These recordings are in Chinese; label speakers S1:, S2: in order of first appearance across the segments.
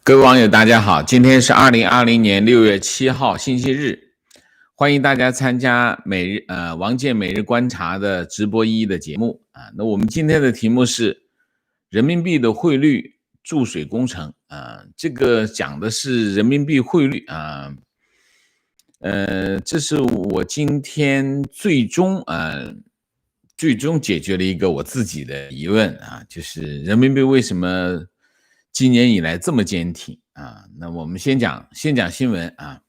S1: 各位网友大家好，今天是2020年6月7号星期日，欢迎大家参加王健每日观察的直播的节目啊。那我们今天的题目是人民币的汇率注水工程啊，这个讲的是人民币汇率啊。这是我今天最终解决了一个我自己的疑问啊，就是人民币为什么今年以来这么坚挺啊？那我们先讲新闻啊。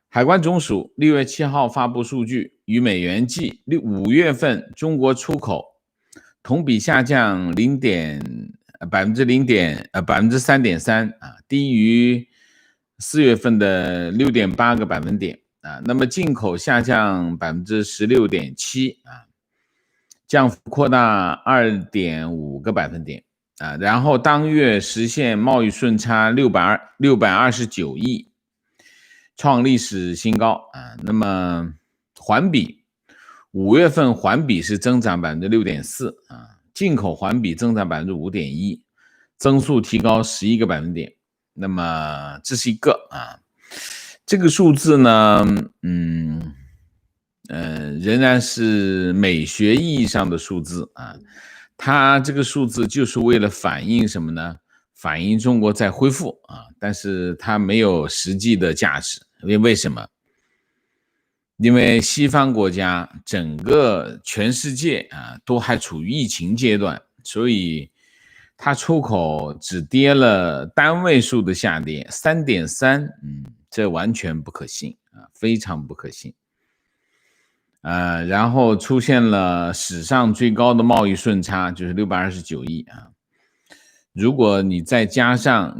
S1: 海关总署6月7号发布数据，与美元计5月份中国出口同比下降3.3%啊，低于4月份的6.8个百分点啊。那么进口下降16.7%啊，降幅扩大2.5个百分点啊。然后当月实现贸易顺差629亿，创历史新高啊。那么环比5月份环比是增长6.4%啊，进口环比增长5.1%，增速提高11个百分点。那么这是一个啊，这个数字呢，仍然是美学意义上的数字啊。它这个数字就是为了反映什么呢？反映中国在恢复啊，但是它没有实际的价值。为什么？因为西方国家整个全世界啊都还处于疫情阶段，所以它出口只跌了单位数的下跌3.3%，这完全不可信啊，非常不可信。然后出现了史上最高的贸易顺差，就是629亿啊。如果你再加上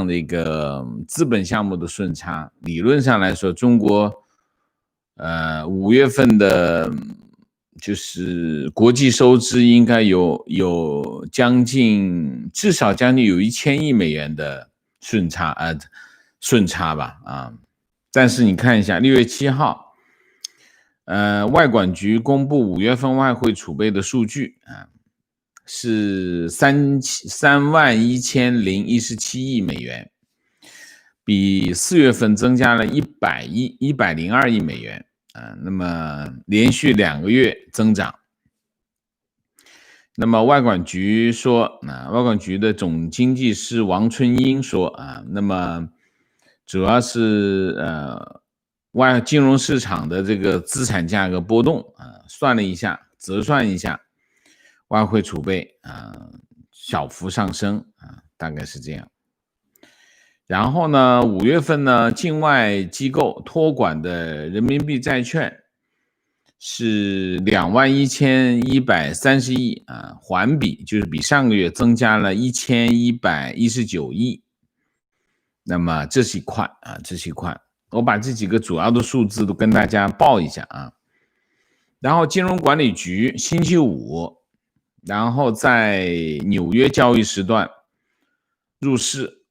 S1: 那个资本项目的顺差，理论上来说，中国5月份的就是国际收支应该有至少将近有1000亿美元的顺差吧啊。但是你看一下6月7号外管局公布5月份外汇储备的数据啊，是31017亿美元，比4月份增加了102亿美元啊。那么连续2个月增长。那么外管局说外管局的总经济师王春英说啊，那么主要是金融市场的这个资产价格波动啊，折算一下，外汇储备小幅上升啊，大概是这样。然后呢，5月份呢，境外机构托管的人民币债券是21130亿啊，环比就是比上个月增加了1119亿。那么这是一块啊，我把这几个主要的数字都跟大家报一下啊。然后金融管理局星期五，然后在纽约交易时段入市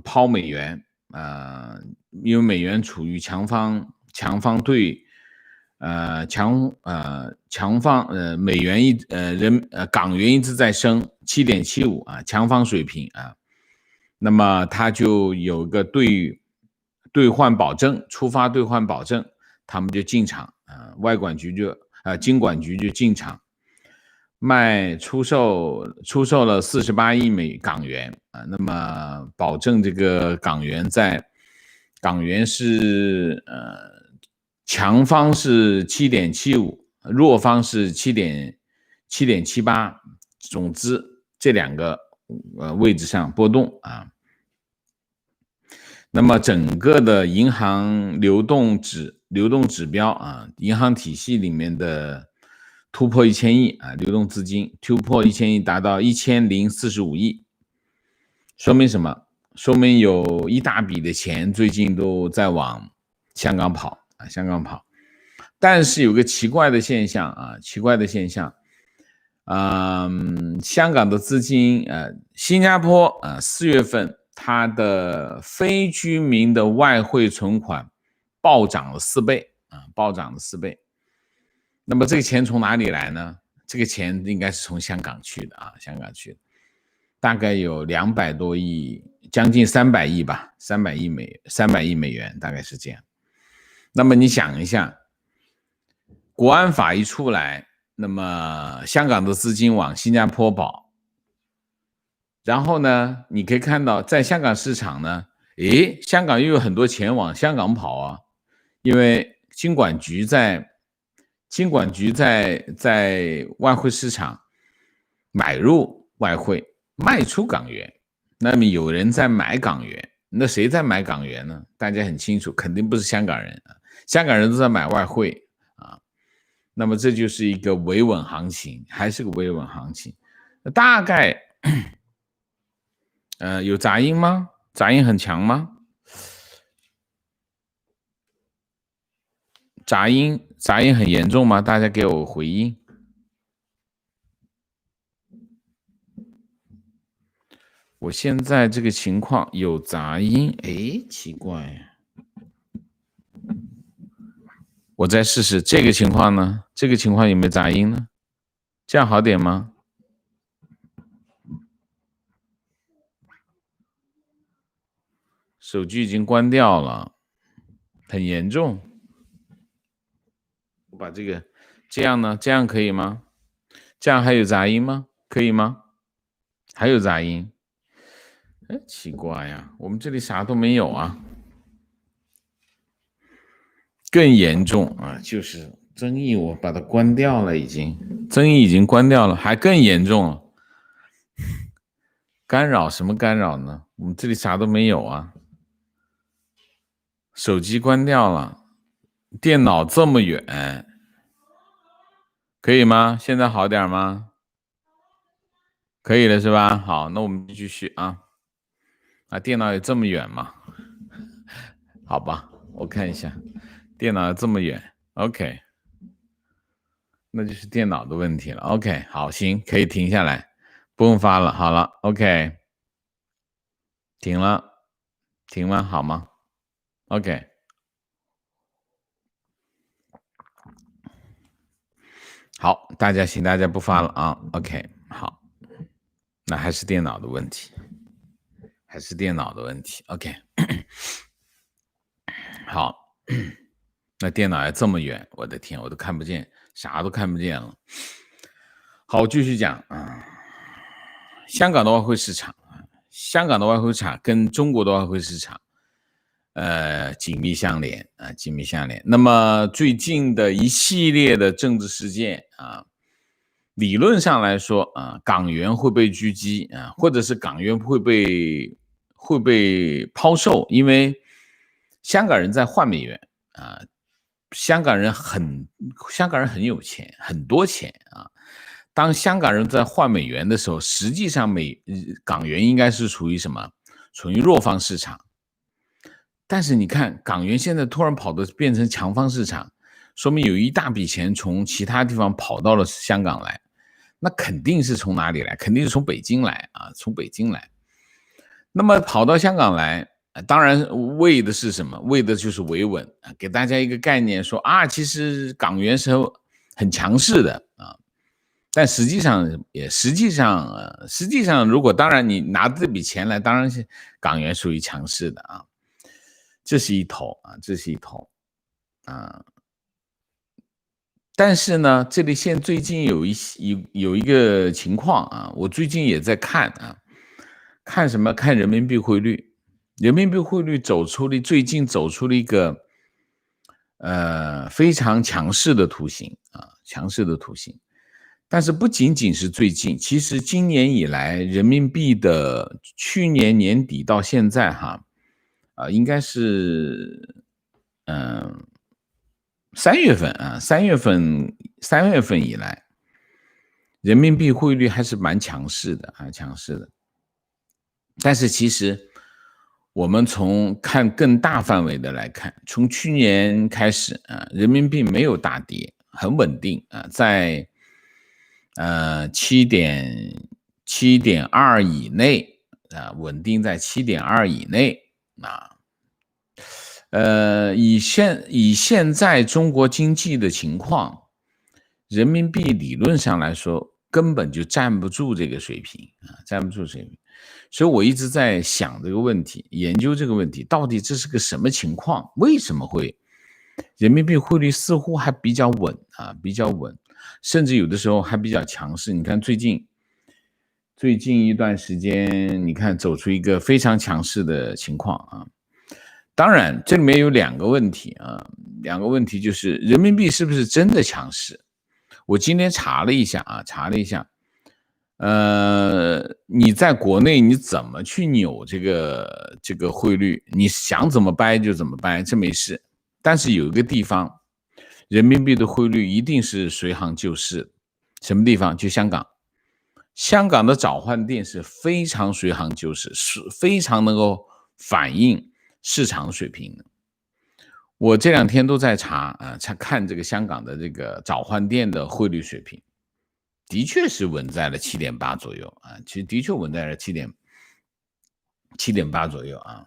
S1: 抛美元因为美元处于强方对美元港元一直在升7.75啊，强方水平啊。那么它就有个兑换保证，触发兑换保证，他们就进场金管局就进场出售了48亿港元啊。那么保证这个港元是强方是7.75，弱方是7.78，总之这两个位置上波动啊。那么整个的银行流动指标啊，银行体系里面的突破1000亿啊，流动资金突破1000亿，达到1045亿，说明什么？说明有一大笔的钱最近都在往香港跑。但是有个奇怪的现象，香港的资金新加坡4月份它的非居民的外汇存款暴涨了4倍。那么这个钱从哪里来呢？这个钱应该是从香港去的。大概有200多亿，将近300亿吧，300亿美元，大概是这样。那么你想一下，国安法一出来，那么香港的资金往新加坡跑，然后呢，你可以看到在香港市场呢，香港又有很多钱往香港跑啊，因为金管局在外汇市场买入外汇，卖出港元，那么有人在买港元，那谁在买港元呢？大家很清楚，肯定不是香港人啊，香港人都在买外汇啊，那么这就是一个维稳行情，还是个维稳行情，大概有杂音吗？杂音很强吗？杂音很严重吗？大家给我回应。我现在这个情况有杂音，奇怪呀。我再试试这个情况呢？这个情况有没有杂音呢？这样好点吗？手机已经关掉了，很严重。我把这个这样呢？这样可以吗？这样还有杂音吗？可以吗？还有杂音？奇怪呀，我们这里啥都没有啊。更严重啊，就是争议，我把它关掉了，争议已经关掉了，还更严重了。干扰什么干扰呢？我们这里啥都没有啊。手机关掉了，电脑这么远，可以吗？现在好点吗？可以了是吧？好，那我们继续啊。电脑有这么远吗？好吧，我看一下，电脑有这么远 ，OK， 那就是电脑的问题了。OK， 好，行，可以停下来，不用发了。好了 ，OK， 停了好吗 ？OK， 好，大家不发了啊。OK， 好，那还是电脑的问题。OK， 好，那电脑还这么远，我的天，我都看不见，啥都看不见了。好，继续讲啊。香港的外汇市场跟中国的外汇市场，紧密相连。那么最近的一系列的政治事件啊，理论上来说啊，港元会被狙击啊，或者是港元会被抛售，因为香港人在换美元啊，香港人很有钱，很多钱啊。当香港人在换美元的时候，实际上港元应该是处于什么？处于弱方市场。但是你看，港元现在突然变成强方市场，说明有一大笔钱从其他地方跑到了香港来。那肯定是从哪里来？肯定是从北京来啊，从北京来。那么跑到香港来，当然为的是什么？为的就是维稳，给大家一个概念，说啊，其实港元是很强势的啊。但实际上，如果当然你拿这笔钱来，当然是港元属于强势的啊。这是一头啊。但是呢，这里最近有一个情况啊，我最近也在看啊，看什么？看人民币汇率，人民币汇率最近走出了一个非常强势的图形啊，但是不仅仅是最近，其实今年以来，人民币的去年年底到现在应该是3月份啊，3月份以来，人民币汇率还是蛮强势的。但是其实我们从看更大范围的来看，从去年开始人民币没有大跌，很稳定在7.2以内稳定在7.2以内以现在中国经济的情况，人民币理论上来说根本就站不住这个水平啊，站不住水平。所以我一直在想这个问题，研究这个问题，到底这是个什么情况？为什么会人民币汇率似乎还比较稳啊，比较稳，甚至有的时候还比较强势。你看最近一段时间，你看走出一个非常强势的情况啊。当然，这里面有两个问题啊，两个问题就是人民币是不是真的强势？我今天查了一下啊，你在国内你怎么去扭这个汇率？你想怎么掰就怎么掰，这没事。但是有一个地方，人民币的汇率一定是随行就市。什么地方？就香港。香港的找换店是非常随行就市，是非常能够反映市场水平的。我这两天都在查看这个香港的这个找换店的汇率水平，的确是稳在了7.8左右啊，其实的确稳在了7.8左右啊。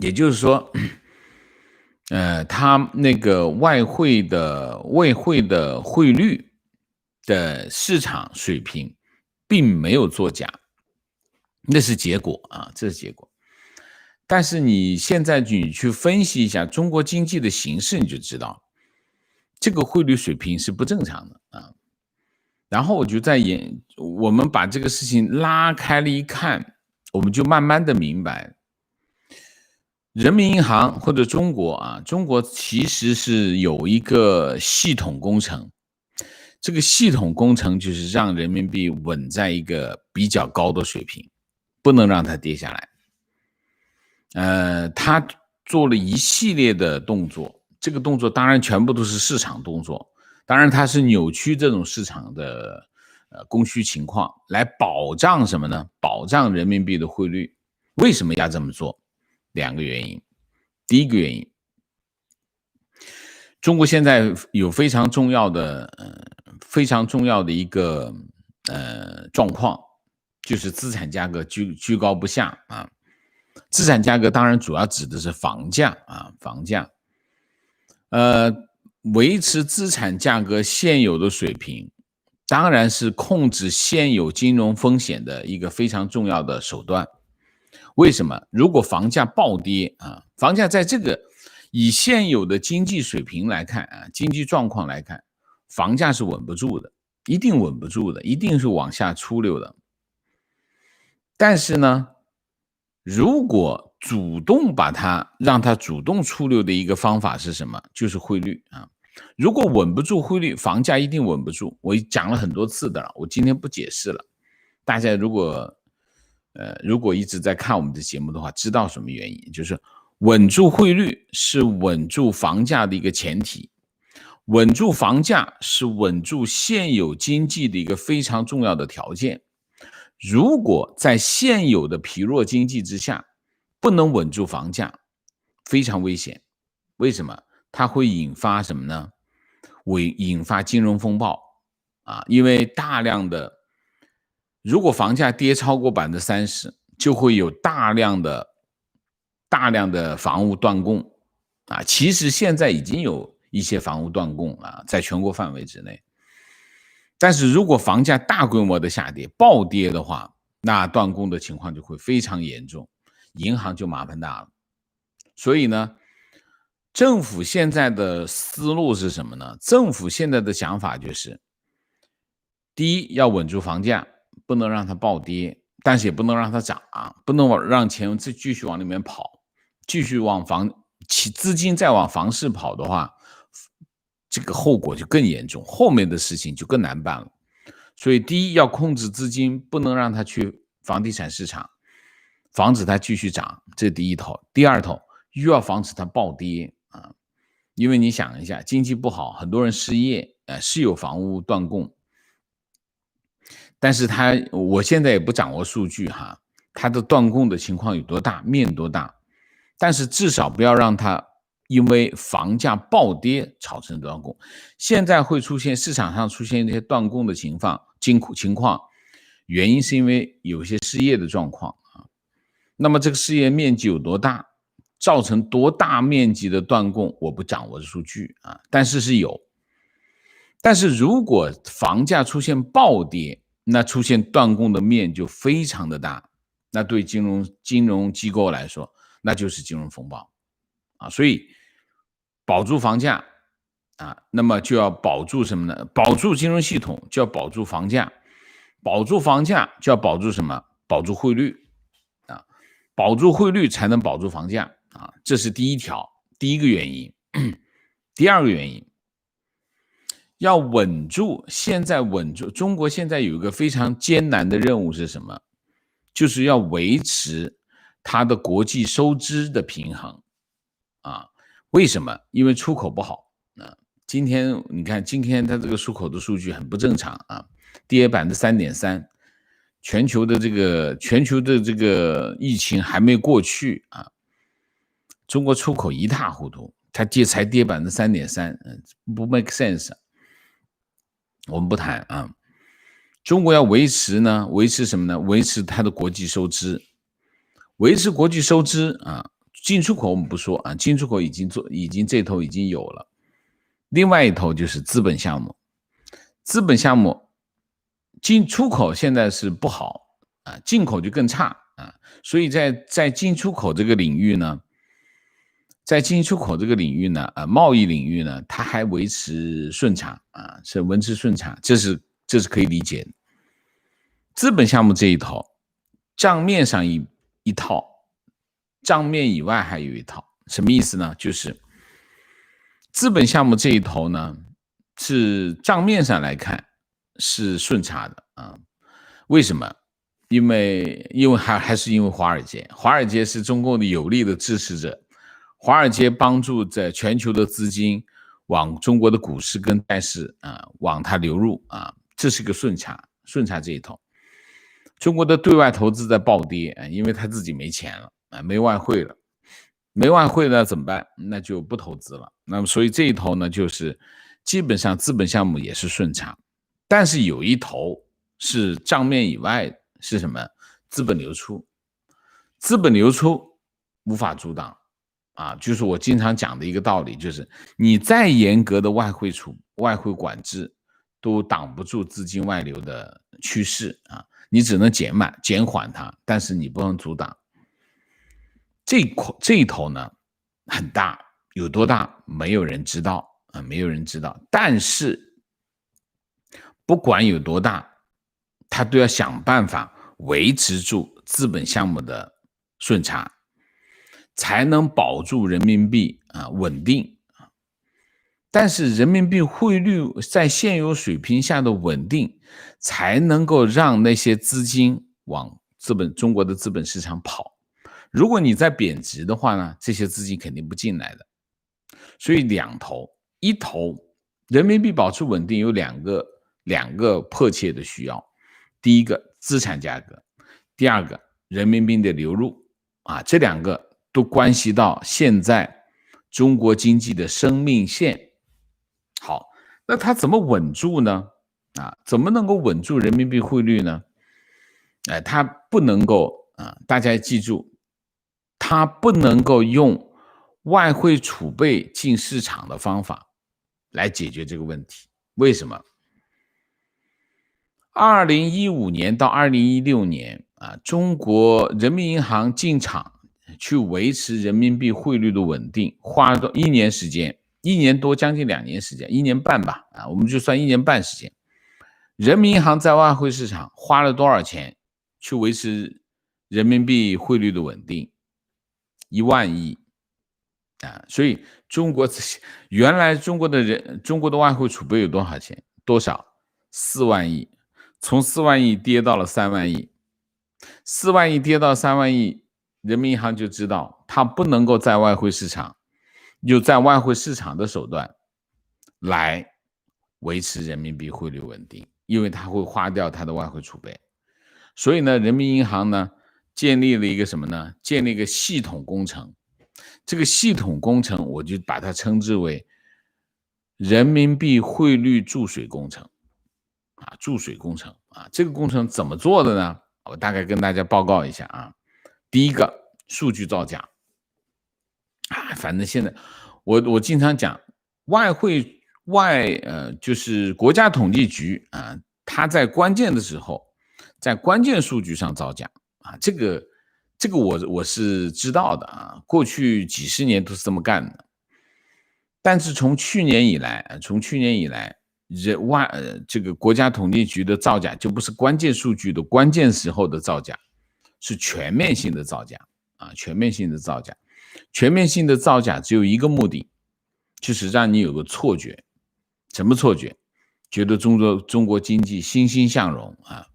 S1: 也就是说，它那个外汇的汇率的市场水平并没有作假，那是结果啊，这是结果。但是你现在你去分析一下中国经济的形势，你就知道这个汇率水平是不正常的啊。然后我就我们把这个事情拉开了一看，我们就慢慢的明白，人民银行或者中国其实是有一个系统工程，这个系统工程就是让人民币稳在一个比较高的水平，不能让它跌下来。他做了一系列的动作，这个动作当然全部都是市场动作，当然它是扭曲这种市场的供需情况，来保障什么呢？保障人民币的汇率。为什么要这么做？两个原因。第一个原因，中国现在有非常重要的一个状况，就是资产价格居高不下啊。资产价格当然主要指的是房价啊，房价。维持资产价格现有的水平，当然是控制现有金融风险的一个非常重要的手段。为什么？如果房价暴跌啊，房价在这个以现有的经济水平来看啊，经济状况来看，房价是稳不住的，一定稳不住的，一定是往下出溜的。但是呢，如果让它主动出溜的一个方法是什么？就是汇率啊。如果稳不住汇率，房价一定稳不住。我讲了很多次的了，我今天不解释了。大家如果一直在看我们的节目的话，知道什么原因？就是稳住汇率是稳住房价的一个前提，稳住房价是稳住现有经济的一个非常重要的条件。如果在现有的疲弱经济之下不能稳住房价，非常危险。为什么？它会引发什么呢？引发金融风暴啊！因为如果房价跌超过30%，就会有大量的房屋断供啊。其实现在已经有一些房屋断供啊，在全国范围之内。但是如果房价大规模的下跌、暴跌的话，那断供的情况就会非常严重，银行就麻烦大了。所以呢，政府现在的思路是什么呢？政府现在的想法就是，第一，要稳住房价，不能让它暴跌，但是也不能让它涨，不能让钱继续往里面跑，继续资金再往房市跑的话，这个后果就更严重，后面的事情就更难办了。所以第一，要控制资金，不能让它去房地产市场，防止它继续涨，这是第一头。第二头，又要防止它暴跌啊，因为你想一下，经济不好，很多人失业，是有房屋断供，但是我现在也不掌握数据哈，它的断供的情况有多大，面多大，但是至少不要让它因为房价暴跌造成断供。现在会市场上出现一些断供的情况，原因是因为有些失业的状况啊。那么这个失业面积有多大，造成多大面积的断供，我不掌握数据啊，但是是有。但是如果房价出现暴跌，那出现断供的面就非常的大，那对金融机构来说，那就是金融风暴啊。所以保住房价啊，那么就要保住什么呢？保住金融系统，就要保住房价，保住房价就要保住什么？保住汇率啊，保住汇率才能保住房价啊，这是第一个原因。第二个原因，要稳住，中国现在有一个非常艰难的任务是什么？就是要维持它的国际收支的平衡啊。为什么？因为出口不好啊。今天你看，今天它这个出口的数据很不正常啊，跌3.3%。全球的这个疫情还没过去啊，中国出口一塌糊涂，它才跌3.3%，不 make sense。我们不谈啊。中国要维持什么呢？维持它的国际收支，维持国际收支啊。进出口我们不说啊，进出口已经这头已经有了。另外一头就是资本项目，进出口现在是不好啊，进口就更差啊。所以在进出口这个领域呢，贸易领域呢，它还维持顺差啊，是维持顺差，这是可以理解的。资本项目这一头，账面上一套，账面以外还有一套，什么意思呢？就是资本项目这一头呢，是账面上来看是顺差的啊。为什么？因为还是因为华尔街是中共的有力的支持者，华尔街帮助在全球的资金往中国的股市跟债市往它流入啊，这是个顺差这一头。中国的对外投资在暴跌因为他自己没钱了没外汇了怎么办？那就不投资了。那么所以这一头呢，就是基本上资本项目也是顺差，但是有一头是账面以外是什么？资本流出无法阻挡啊，就是我经常讲的一个道理，就是你再严格的外汇管制都挡不住资金外流的趋势啊。你只能减缓它，但是你不能阻挡。这一头呢很大，有多大没有人知道啊，没有人知道。但是不管有多大，他都要想办法维持住资本项目的顺差，才能保住人民币稳定。但是人民币汇率在现有水平下的稳定，才能够让那些资金往中国的资本市场跑。如果你在贬值的话呢，这些资金肯定不进来的。所以一头人民币保持稳定有两个迫切的需要，第一个资产价格，第二个人民币的流入这两个都关系到现在中国经济的生命线。好，那它怎么稳住呢？怎么能够稳住人民币汇率呢？它不能够大家记住，它不能够用外汇储备进市场的方法来解决这个问题。为什么？2015年到2016年中国人民银行进场去维持人民币汇率的稳定，花了1年时间，1年多，将近2年时间，1年半吧我们就算1年半时间。人民银行在外汇市场花了多少钱去维持人民币汇率的稳定？1万亿所以原来中国的外汇储备有多少钱？多少？4万亿，从4万亿跌到了3万亿，4万亿跌到3万亿，人民银行就知道它不能够在外汇市场的手段来维持人民币汇率稳定，因为它会花掉它的外汇储备。所以呢，人民银行呢建立了一个什么呢？建立一个系统工程。这个系统工程我就把它称之为人民币汇率注水工程这个工程怎么做的呢？我大概跟大家报告一下第一个，数据造假反正现在我经常讲，外汇就是国家统计局啊，它在关键的时候，在关键数据上造假啊，这个我是知道的啊，过去几十年都是这么干的。但是从去年以来，这个国家统计局的造假就不是关键数据的关键时候的造假，是全面性的造假啊，全面性的造假。全面性的造假只有一个目的，就是让你有个错觉。什么错觉？觉得中国经济欣欣向荣啊。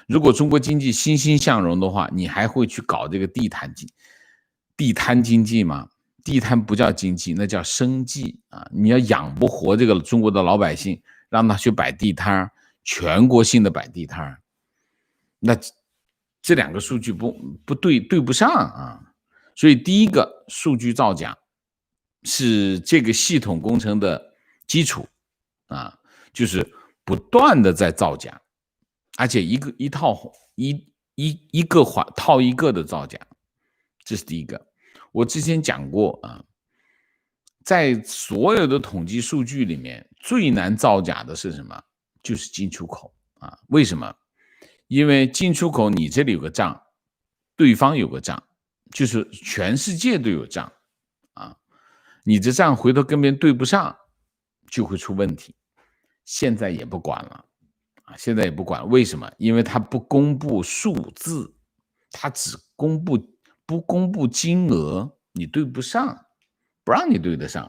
S1: 如果中国经济欣欣向荣的话，你还会去搞这个地摊经济吗？地摊不叫经济，那叫生计啊！你要养不活这个中国的老百姓，让他去摆地摊，全国性的摆地摊，那这两个数据对不上啊！所以第一个数据造假是这个系统工程的基础啊，就是不断的在造假，而且一个套一个的造假，这是第一个。我之前讲过啊，在所有的统计数据里面，最难造假的是什么？就是进出口啊。为什么？因为进出口你这里有个账，对方有个账，就是全世界都有账啊。你这账回头跟别人对不上，就会出问题。现在也不管了啊，现在也不管，为什么？因为他不公布数字，他只不公布金额，你对不上，不让你对得上。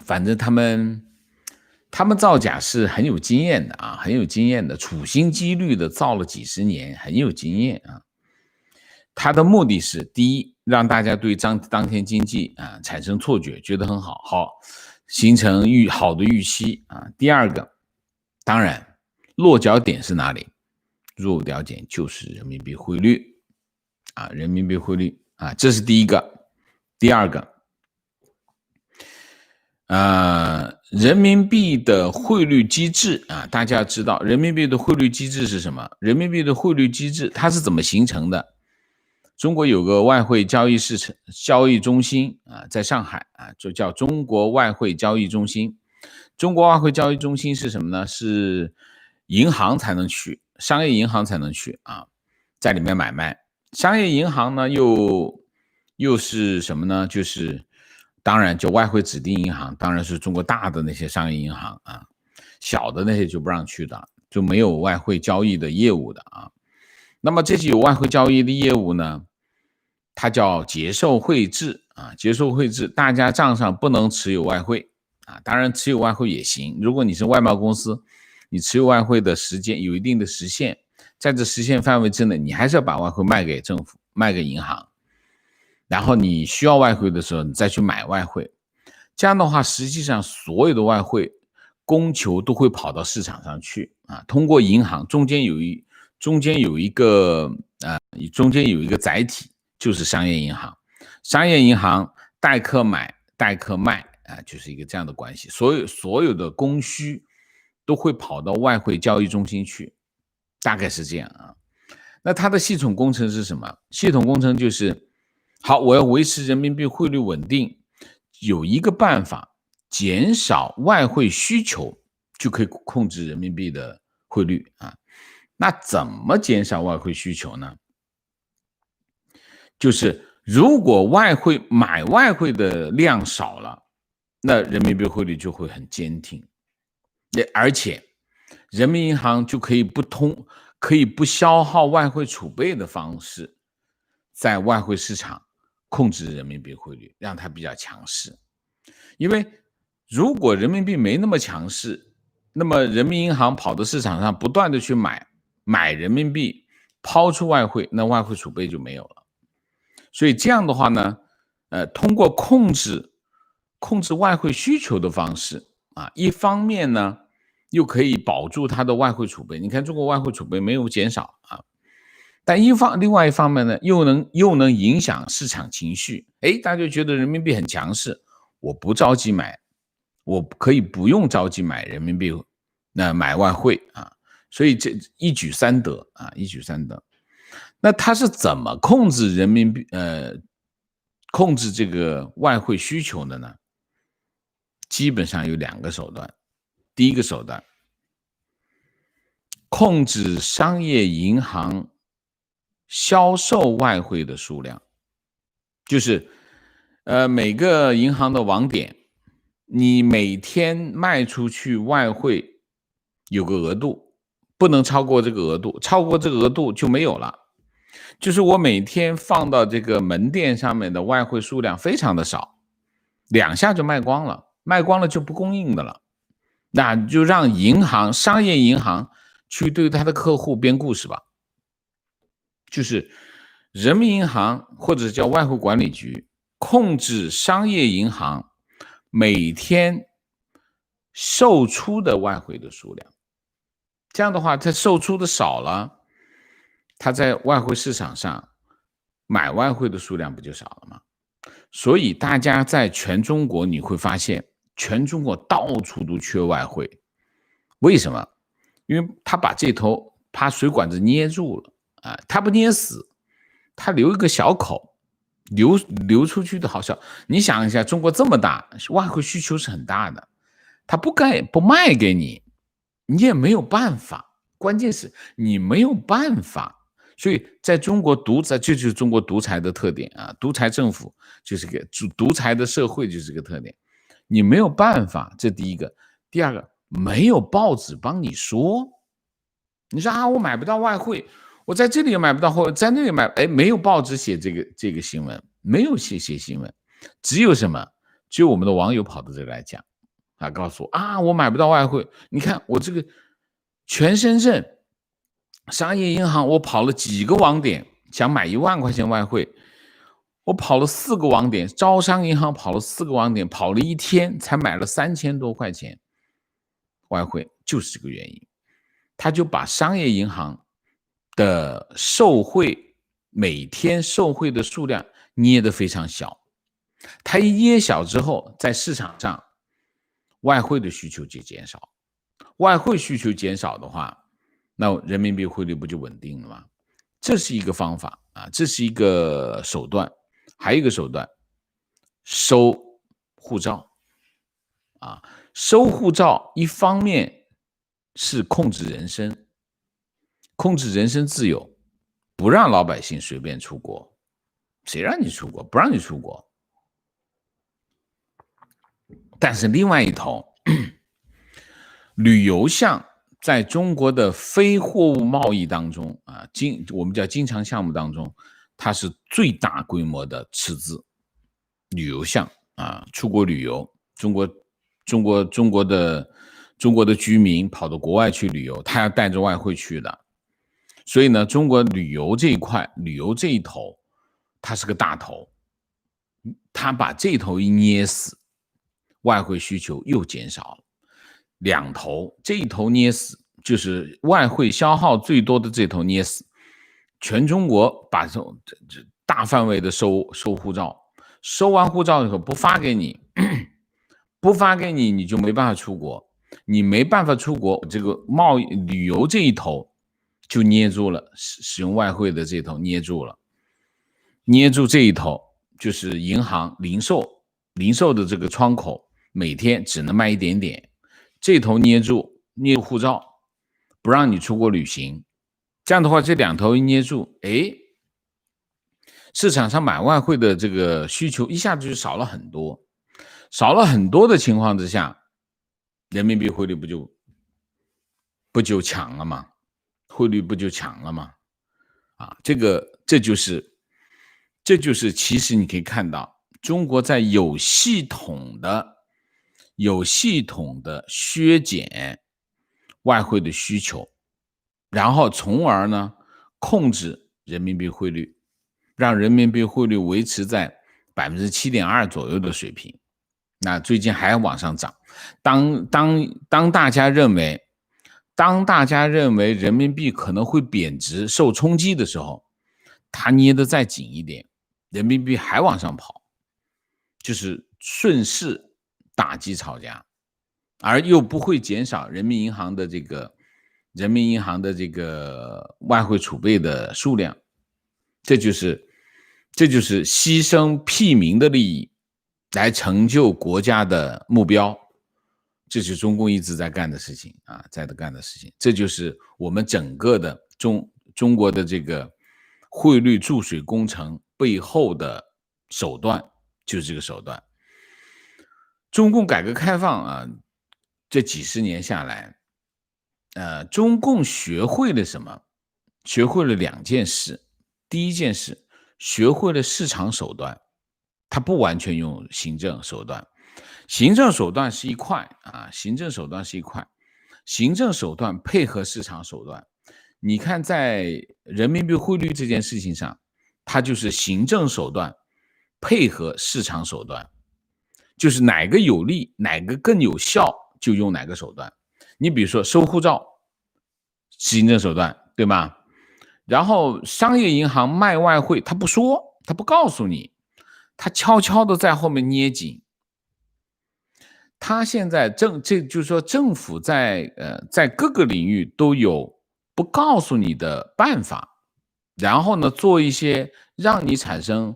S1: 反正他们造假是很有经验的啊，很有经验的，处心积虑的造了几十年，很有经验啊。他的目的是：第一，让大家对当天经济啊产生错觉，觉得很好，形成好的预期啊。第二个，当然落脚点是哪里？落脚点就是人民币汇率啊，人民币汇率啊，这是第一个。第二个，人民币的汇率机制啊，大家知道人民币的汇率机制是什么？人民币的汇率机制它是怎么形成的？中国有个外汇交易中心啊，在上海啊，就叫中国外汇交易中心。中国外汇交易中心是什么呢？是银行才能去，商业银行才能去啊，在里面买卖。商业银行呢，又是什么呢？就是当然就外汇指定银行，当然是中国大的那些商业银行啊，小的那些就不让去的，就没有外汇交易的业务的啊。那么这些有外汇交易的业务呢，它叫结售汇制啊，结售汇制，大家账上不能持有外汇啊，当然持有外汇也行。如果你是外贸公司，你持有外汇的时间有一定的时限，在这时限范围之内，你还是要把外汇卖给政府，卖给银行，然后你需要外汇的时候，你再去买外汇。这样的话，实际上所有的外汇供求都会跑到市场上去啊，通过银行中间有一个载体，就是商业银行。商业银行代客买，代客卖啊，就是一个这样的关系。所有的供需都会跑到外汇交易中心去，大概是这样啊。那它的系统工程是什么？系统工程就是好，我要维持人民币汇率稳定，有一个办法，减少外汇需求，就可以控制人民币的汇率啊。那怎么减少外汇需求呢？就是如果买外汇的量少了，那人民币汇率就会很坚挺，而且人民银行就可以不消耗外汇储备的方式，在外汇市场控制人民币汇率，让它比较强势。因为如果人民币没那么强势，那么人民银行跑到市场上不断的去买人民币，抛出外汇，那外汇储备就没有了。所以这样的话呢，通过控制外汇需求的方式啊，一方面呢又可以保住它的外汇储备。你看中国外汇储备没有减少啊，但另外一方面呢，又能影响市场情绪。大家就觉得人民币很强势，我不着急买，我可以不用着急买人民币，买外汇啊。所以这一举三得啊，一举三得。那它是怎么控制控制这个外汇需求的呢？基本上有2个手段。第一个手段，控制商业银行销售外汇的数量，就是每个银行的网点，你每天卖出去外汇有个额度，不能超过这个额度，超过这个额度就没有了。就是我每天放到这个门店上面的外汇数量非常的少，2下就卖光了，卖光了就不供应的了。那就让商业银行去对他的客户编故事吧。就是人民银行或者叫外汇管理局控制商业银行每天售出的外汇的数量，这样的话它售出的少了，它在外汇市场上买外汇的数量不就少了吗？所以大家在全中国你会发现，全中国到处都缺外汇。为什么？因为他把这头水管子捏住了啊，他不捏死，他留一个小口，流出去的好少。你想一下，中国这么大，外汇需求是很大的，他不卖给你，你也没有办法。关键是你没有办法。所以在中国独裁，这就是中国独裁的特点啊！独裁政府就是个独裁的社会，就是个特点。你没有办法，这第一个。第二个，没有报纸帮你说。你说啊，我买不到外汇，我在这里也买不到货，在那里买，没有报纸写这个新闻，没有写新闻，只有什么？只有我们的网友跑到这里来讲啊，告诉我啊，我买不到外汇。你看我这个全深圳商业银行，我跑了几个网点，想买1万块钱外汇，我跑了4个网点，招商银行跑了4个网点，跑了1天才买了3000多块钱外汇，就是这个原因。他就把商业银行的受贿每天受贿的数量捏得非常小，他一捏小之后，在市场上外汇的需求就减少，外汇需求减少的话，那人民币汇率不就稳定了吗？这是一个方法啊，这是一个手段。还有一个手段，收护照啊，收护照一方面是控制人身自由，不让老百姓随便出国。谁让你出国？不让你出国。但是另外一头，旅游项在中国的非货物贸易当中啊，我们叫经常项目当中，它是最大规模的赤字。旅游项啊，出国旅游，中国的居民跑到国外去旅游，他要带着外汇去的。所以呢，中国旅游这一块，旅游这一头，它是个大头，他把这头一捏死，外汇需求又减少了。两头，这一头捏死，就是外汇消耗最多的这头捏死，全中国把这大范围的收护照，收完护照以后不发给你，不发给你，你就没办法出国，你没办法出国，这个旅游这一头就捏住了，使用外汇的这头捏住了，捏住这一头就是银行零售的这个窗口，每天只能卖一点点。这头捏住护照，不让你出国旅行。这样的话，这两头一捏住，市场上买外汇的这个需求一下子就少了很多。少了很多的情况之下，人民币汇率不就强了吗？汇率不就强了吗？啊，这就是其实你可以看到，中国在有系统的削减外汇的需求，然后从而呢控制人民币汇率，让人民币汇率维持在 7.2% 左右的水平。那最近还往上涨。当大家认为人民币可能会贬值受冲击的时候，它捏得再紧一点，人民币还往上跑，就是顺势打击炒家，而又不会减少人民银行的这个外汇储备的数量。这就是牺牲屁民的利益来成就国家的目标这就是中共一直在干的事情啊，这就是我们整个的中国的这个汇率注水工程背后的手段，就是这个手段。中共改革开放啊，这几十年下来，中共学会了什么？学会了2件事。第一件事，学会了市场手段，它不完全用行政手段。行政手段是一块啊，行政手段配合市场手段。你看，在人民币汇率这件事情上，它就是行政手段配合市场手段，就是哪个有利，哪个更有效，就用哪个手段。你比如说收护照，行政手段，对吧？然后商业银行卖外汇，他不说，他不告诉你，他悄悄的在后面捏紧。他现在这就是说政府在各个领域都有不告诉你的办法，然后呢做一些让你产生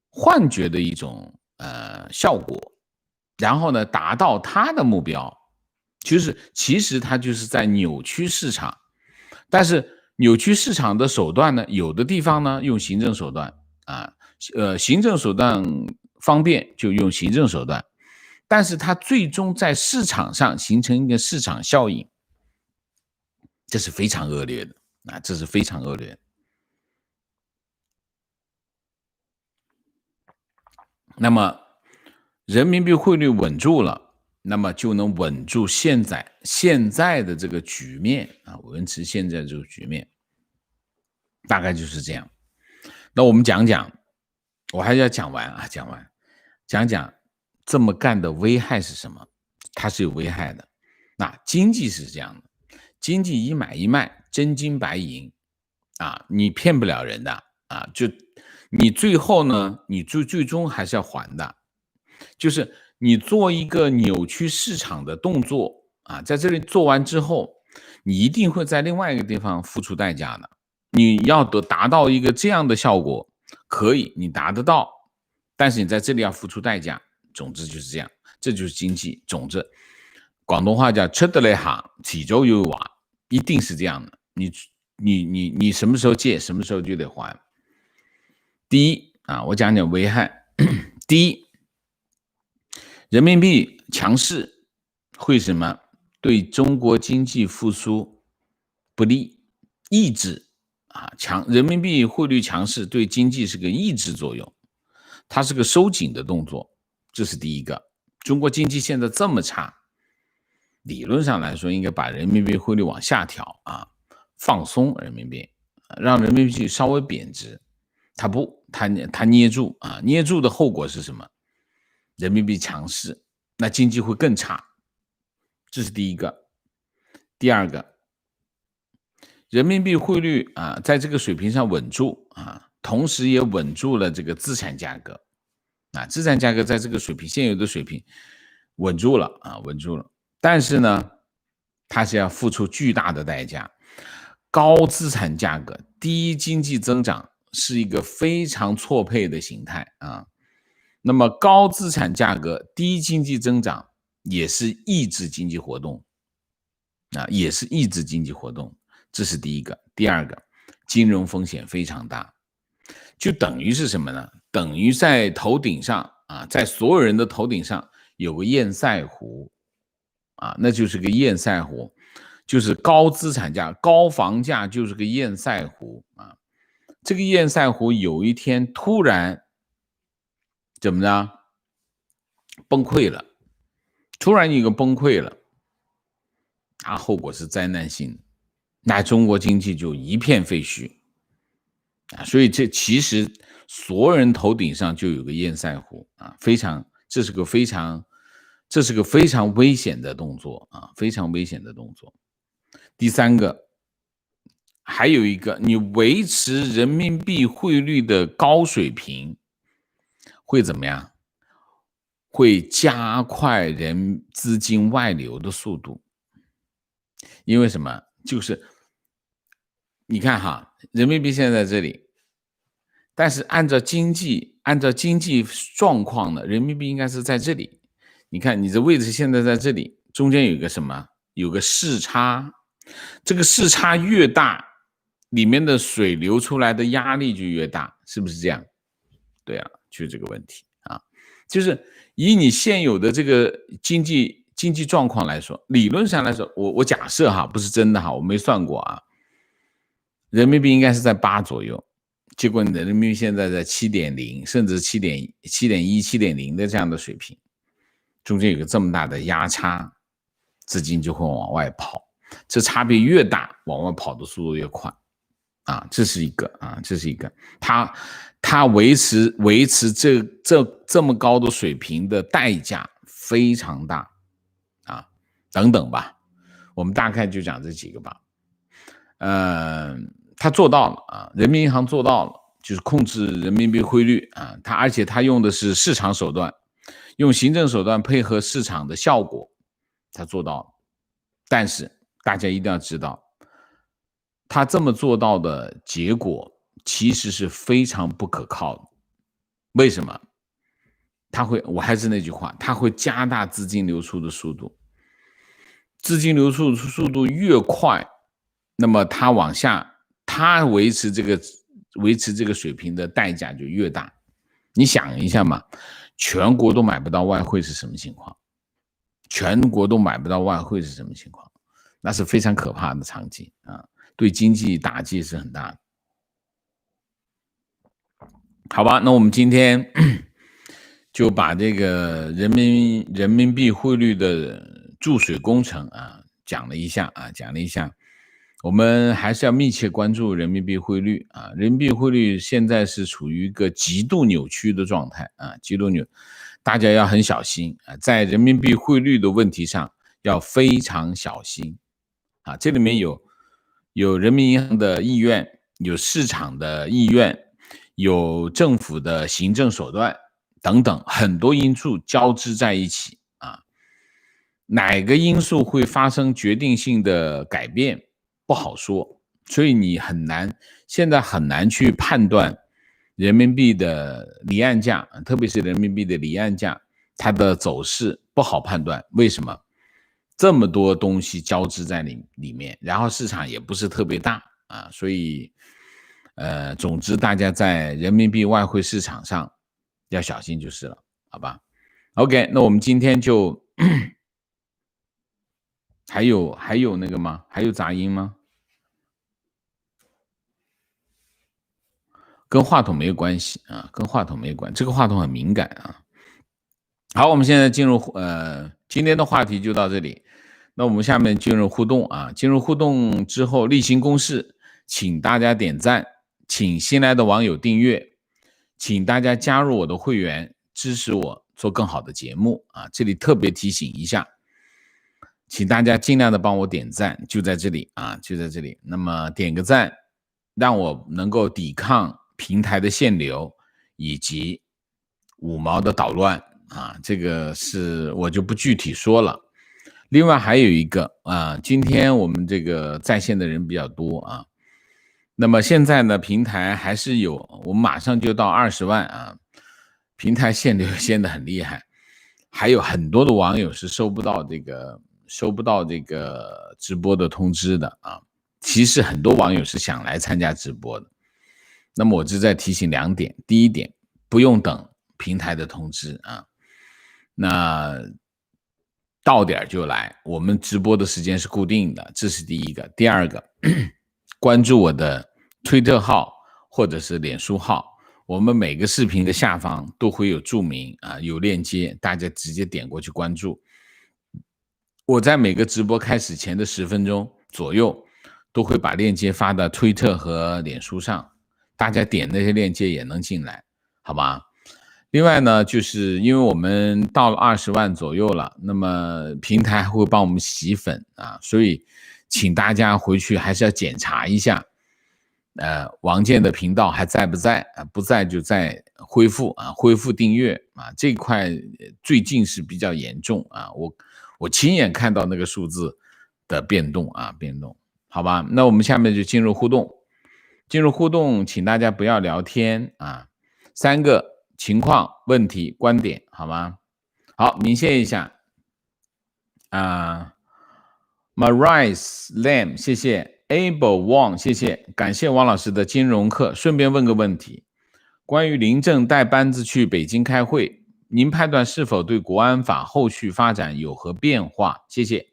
S1: 幻觉的一种效果，然后呢达到他的目标。其实他就是在扭曲市场，但是扭曲市场的手段呢，有的地方呢用行政手段啊，行政手段方便就用行政手段。但是它最终在市场上形成一个市场效应，这是非常恶劣的啊，这是非常恶劣的。那么人民币汇率稳住了，那么就能稳住现在的这个局面啊，维持现在这个局面，大概就是这样。那我们讲讲，我还要讲完，讲讲这么干的危害是什么？它是有危害的。那经济是这样的，经济一买一卖，真金白银啊，你骗不了人的啊，就你最后呢，你最终还是要还的。就是你做一个扭曲市场的动作啊，在这里做完之后，你一定会在另外一个地方付出代价的。你要达到一个这样的效果，可以，你达得到，但是你在这里要付出代价。总之就是这样，这就是经济。总之，广东话叫吃得来行，起周有瓦，一定是这样的。你什么时候借，什么时候就得还。第一啊，我讲讲危害。第一，人民币强势会什么？对中国经济复苏不利，抑制啊，人民币汇率强势对经济是个抑制作用，它是个收紧的动作，这是第一个。中国经济现在这么差，理论上来说应该把人民币汇率往下调啊，放松人民币，让人民币稍微贬值。它不，它捏住啊，捏住的后果是什么？人民币强势，那经济会更差，这是第一个。第二个，人民币汇率啊，在这个水平上稳住啊，同时也稳住了这个资产价格啊，资产价格在这个水平现有的水平稳住了啊，稳住了。但是呢，它是要付出巨大的代价，高资产价格、低经济增长是一个非常错配的形态啊。那么高资产价格、低经济增长也是抑制经济活动啊，也是抑制经济活动，这是第一个。第二个，金融风险非常大，就等于是什么呢？等于在头顶上啊，在所有人的头顶上有个堰塞湖啊，那就是个堰塞湖，就是高资产价、高房价就是个堰塞湖啊。这个堰塞湖有一天突然怎么呢？崩溃了，突然一个崩溃了，啊，后果是灾难性的，那中国经济就一片废墟啊。所以这其实所有人头顶上就有个堰塞湖啊，这是个非常危险的动作啊，非常危险的动作。第三个，还有一个，你维持人民币汇率的高水平会怎么样？会加快人资金外流的速度。因为什么？就是你看哈，人民币现在在这里，但是按照经济状况呢，人民币应该是在这里。你看你的位置现在在这里，中间有个什么？有个视差，这个视差越大，里面的水流出来的压力就越大，是不是这样？对啊，就这个问题啊，就是以你现有的这个经济状况来说，理论上来说，我假设哈，不是真的哈，我没算过啊，人民币应该是在8左右，结果你的人民币现在在7.0，甚至7.1、7.0的这样的水平，中间有个这么大的压差，资金就会往外跑，这差别越大，往外跑的速度越快啊，这是一个啊，这是一个，它维持这么高的水平的代价非常大啊，等等吧，我们大概就讲这几个吧。他做到了啊，人民银行做到了，就是控制人民币汇率啊，而且他用的是市场手段，用行政手段配合市场的效果，他做到了。但是大家一定要知道，他这么做到的结果其实是非常不可靠的。为什么？我还是那句话，它会加大资金流出的速度，资金流出的速度越快，那么它往下，它维持这个水平的代价就越大。你想一下嘛，全国都买不到外汇是什么情况？全国都买不到外汇是什么情况？那是非常可怕的场景啊，对经济打击是很大的。好吧，那我们今天就把这个人民币汇率的注水工程啊讲了一下。我们还是要密切关注人民币汇率啊，人民币汇率现在是处于一个极度扭曲的状态啊，大家要很小心啊，在人民币汇率的问题上要非常小心啊，这里面有人民银行的意愿，有市场的意愿，有政府的行政手段等等，很多因素交织在一起啊，哪个因素会发生决定性的改变不好说，所以你现在很难去判断人民币的离岸价，特别是人民币的离岸价，它的走势不好判断。为什么？这么多东西交织在里面，然后市场也不是特别大啊，所以总之大家在人民币外汇市场上要小心就是了，好吧 ？OK， 那我们今天就还有那个吗？还有杂音吗？跟话筒没有关系啊，跟话筒没有关系，这个话筒很敏感啊。好，我们现在进入今天的话题就到这里。那我们下面进入互动啊，进入互动之后例行公事，请大家点赞，请新来的网友订阅，请大家加入我的会员，支持我做更好的节目啊。这里特别提醒一下，请大家尽量的帮我点赞，就在这里啊，就在这里。那么点个赞，让我能够抵抗平台的限流以及5毛的捣乱啊，这个是我就不具体说了。另外还有一个啊，今天我们这个在线的人比较多啊，那么现在呢，平台还是有，我们马上就到20万啊，平台限流限得很厉害，还有很多的网友是收不到这个直播的通知的啊。其实很多网友是想来参加直播的，那么我就在提醒2点，第一点，不用等平台的通知啊，那到点就来，我们直播的时间是固定的，这是第一个。第二个，关注我的推特号或者是脸书号，我们每个视频的下方都会有注明啊，有链接，大家直接点过去关注。我在每个直播开始前的10分钟左右，都会把链接发到推特和脸书上，大家点那些链接也能进来，好吗？另外呢，就是因为我们到了20万左右了，那么平台还会帮我们洗粉啊，所以请大家回去还是要检查一下，王健的频道还在不在啊？不在就再恢复啊，恢复订阅啊，这块最近是比较严重啊，我亲眼看到那个数字的变动啊，好吧？那我们下面就进入互动，请大家不要聊天啊，3个情况、问题、观点，好吗？好，明谢一下。Marise Lam 谢谢 Able Wang 谢谢，感谢王老师的金融课。顺便问个问题，关于林郑带班子去北京开会，您判断是否对国安法后续发展有何变化？谢谢。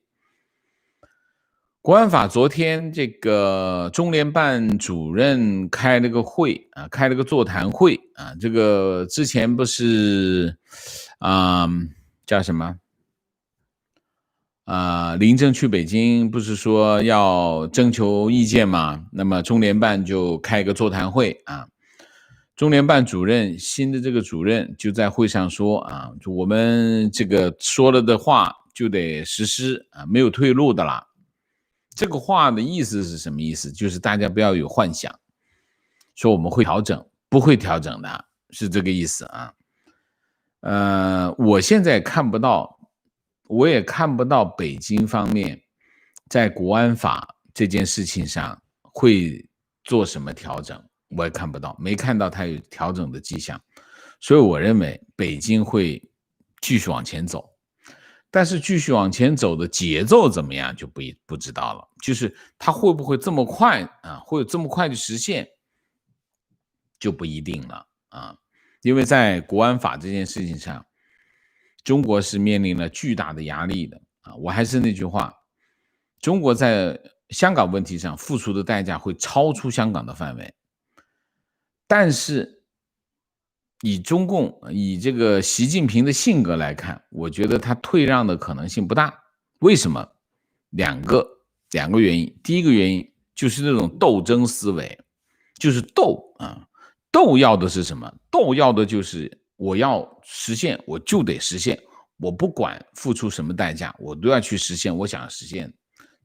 S1: 国安法昨天这个中联办主任开了个会啊，开了个座谈会啊，这个之前不是叫什么林郑去北京不是说要征求意见嘛？那么中联办就开个座谈会啊，中联办主任新的这个主任就在会上说啊，就我们这个说了的话就得实施啊，没有退路的啦。这个话的意思是什么意思？就是大家不要有幻想，说我们会调整，不会调整的，是这个意思啊。我现在看不到，我也看不到北京方面在国安法这件事情上会做什么调整，我也看不到，没看到他有调整的迹象，所以我认为北京会继续往前走。但是继续往前走的节奏怎么样就不知道了，就是它会不会这么快啊？会有这么快的实现，就不一定了啊。因为在国安法这件事情上，中国是面临了巨大的压力的啊。我还是那句话，中国在香港问题上付出的代价会超出香港的范围，但是以中共以这个习近平的性格来看，我觉得他退让的可能性不大。为什么？两个原因。第一个原因就是那种斗争思维，就是斗啊，斗要的是什么？斗要的就是我要实现，我就得实现，我不管付出什么代价，我都要去实现我想要实现，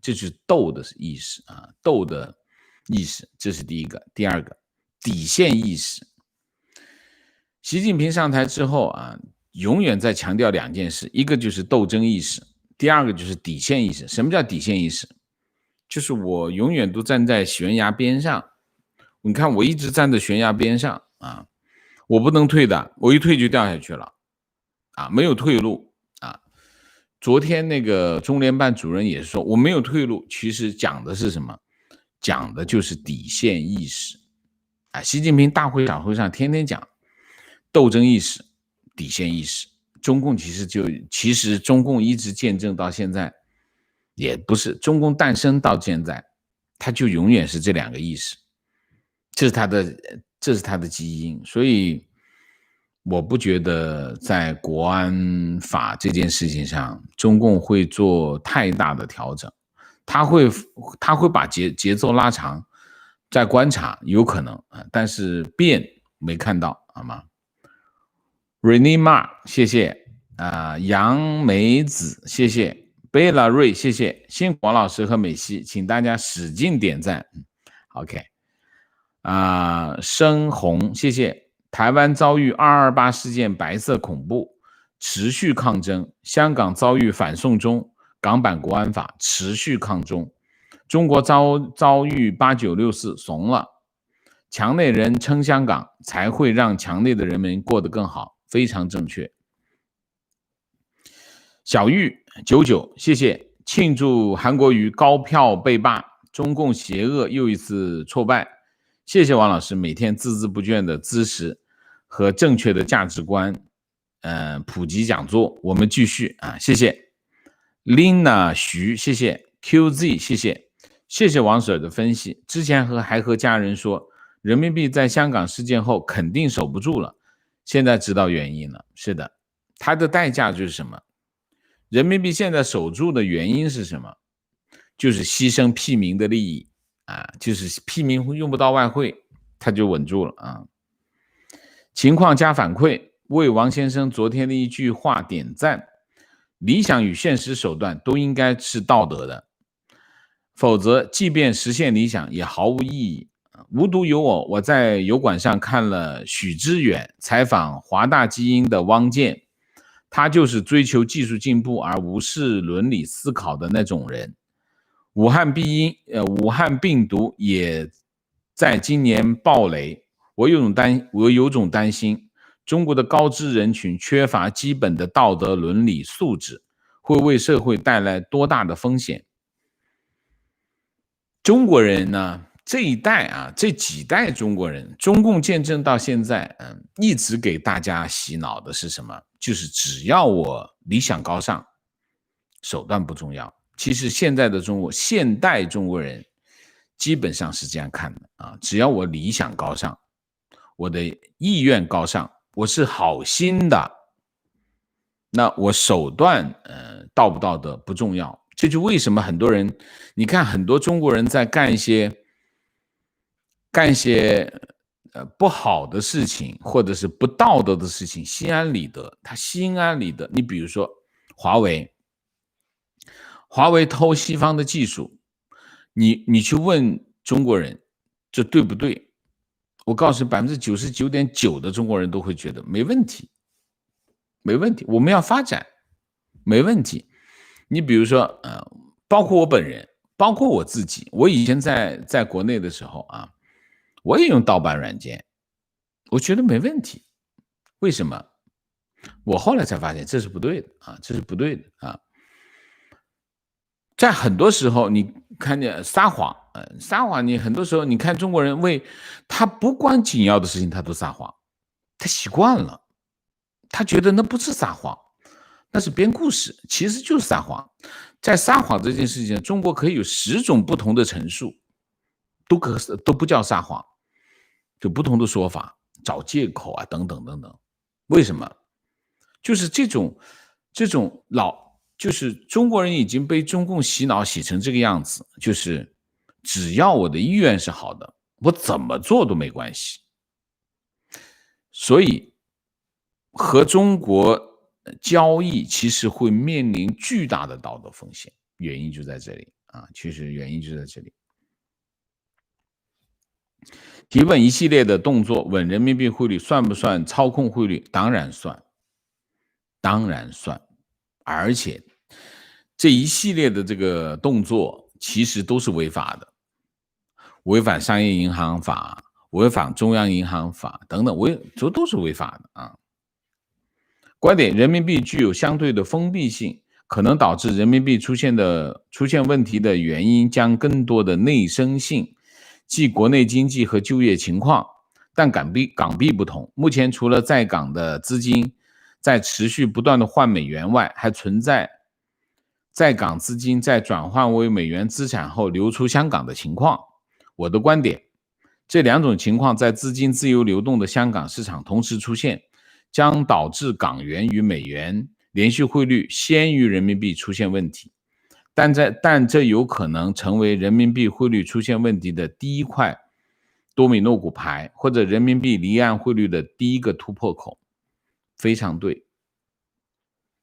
S1: 这就是斗的意识啊，斗的意识，这是第一个。第二个，底线意识。习近平上台之后啊，永远在强调两件事，一个就是斗争意识，第二个就是底线意识。什么叫底线意识？就是我永远都站在悬崖边上，你看我一直站在悬崖边上啊，我不能退的，我一退就掉下去了啊，没有退路啊。昨天那个中联办主任也说我没有退路，其实讲的是什么？讲的就是底线意识啊。习近平大会场合上天天讲斗争意识、底线意识，中共其实中共一直见证到现在，也不是中共诞生到现在，它就永远是这两个意识，这是它的基因，所以我不觉得在国安法这件事情上，中共会做太大的调整，他会把节奏拉长，在观察有可能啊，但是变没看到，好吗？Rene Mark 谢谢杨梅子谢谢，贝拉瑞谢谢，辛苦王老师和美西，请大家使劲点赞。OK 深红谢谢。台湾遭遇228事件白色恐怖，持续抗争。香港遭遇反送中，港版国安法持续抗中。中国遭遇8964怂了，墙内人撑香港，才会让墙内的人民过得更好，非常正确。小玉99谢谢，庆祝韩国瑜高票被罢，中共邪恶又一次挫败。谢谢王老师每天孜孜不倦的支持和正确的价值观普及讲座，我们继续啊，谢谢 Lina 徐谢谢 QZ 谢谢王 Sir 的分析。之前还和家人说人民币在香港事件后肯定守不住了，现在知道原因了。是的，它的代价就是什么？人民币现在守住的原因是什么？就是牺牲屁民的利益啊，就是屁民用不到外汇，它就稳住了啊。情况加反馈，为王先生昨天的一句话点赞：理想与现实手段都应该是道德的，否则即便实现理想也毫无意义。无独有偶，我在油管上看了许知远采访华大基因的汪建，他就是追求技术进步而无视伦理思考的那种人。武汉病毒也在今年爆雷，我有种担心，中国的高知人群缺乏基本的道德伦理素质，会为社会带来多大的风险。中国人呢，这一代啊，这几代中国人，中共建政到现在，一直给大家洗脑的是什么？就是只要我理想高尚，手段不重要。其实现在的现代中国人基本上是这样看的啊，只要我理想高尚，我的意愿高尚，我是好心的，那我手段道不道德不重要。这就为什么很多人，你看很多中国人在干一些不好的事情，或者是不道德的事情，心安理得，他心安理得。你比如说华为偷西方的技术，你去问中国人这对不对？我告诉你，99.9%的中国人都会觉得没问题，没问题，我们要发展，没问题。你比如说，包括我本人，包括我自己，我以前在国内的时候啊，我也用盗版软件，我觉得没问题。为什么？我后来才发现这是不对的啊，这是不对的啊。在很多时候，你看见撒谎，你很多时候你看中国人他不关紧要的事情他都撒谎，他习惯了，他觉得那不是撒谎，那是编故事，其实就是撒谎。在撒谎这件事情，中国可以有10种不同的陈述，都不叫撒谎，就不同的说法，找借口啊，等等等等。为什么？就是就是中国人已经被中共洗脑洗成这个样子，就是只要我的意愿是好的，我怎么做都没关系。所以和中国交易其实会面临巨大的道德风险，原因就在这里啊，其实原因就在这里。提问一系列的动作，稳人民币汇率算不算操控汇率？当然算，当然算，而且这一系列的这个动作其实都是违法的，违反商业银行法、违反中央银行法等等，这都是违法的啊。观点：人民币具有相对的封闭性，可能导致人民币出现问题的原因将更多的内生性，即国内经济和就业情况。但港币不同，目前除了在港的资金在持续不断的换美元外，还存在在港资金在转换为美元资产后流出香港的情况。我的观点，这两种情况在资金自由流动的香港市场同时出现，将导致港元与美元连续汇率先于人民币出现问题，但这有可能成为人民币汇率出现问题的第一块多米诺骨牌，或者人民币离岸汇率的第一个突破口。非常对，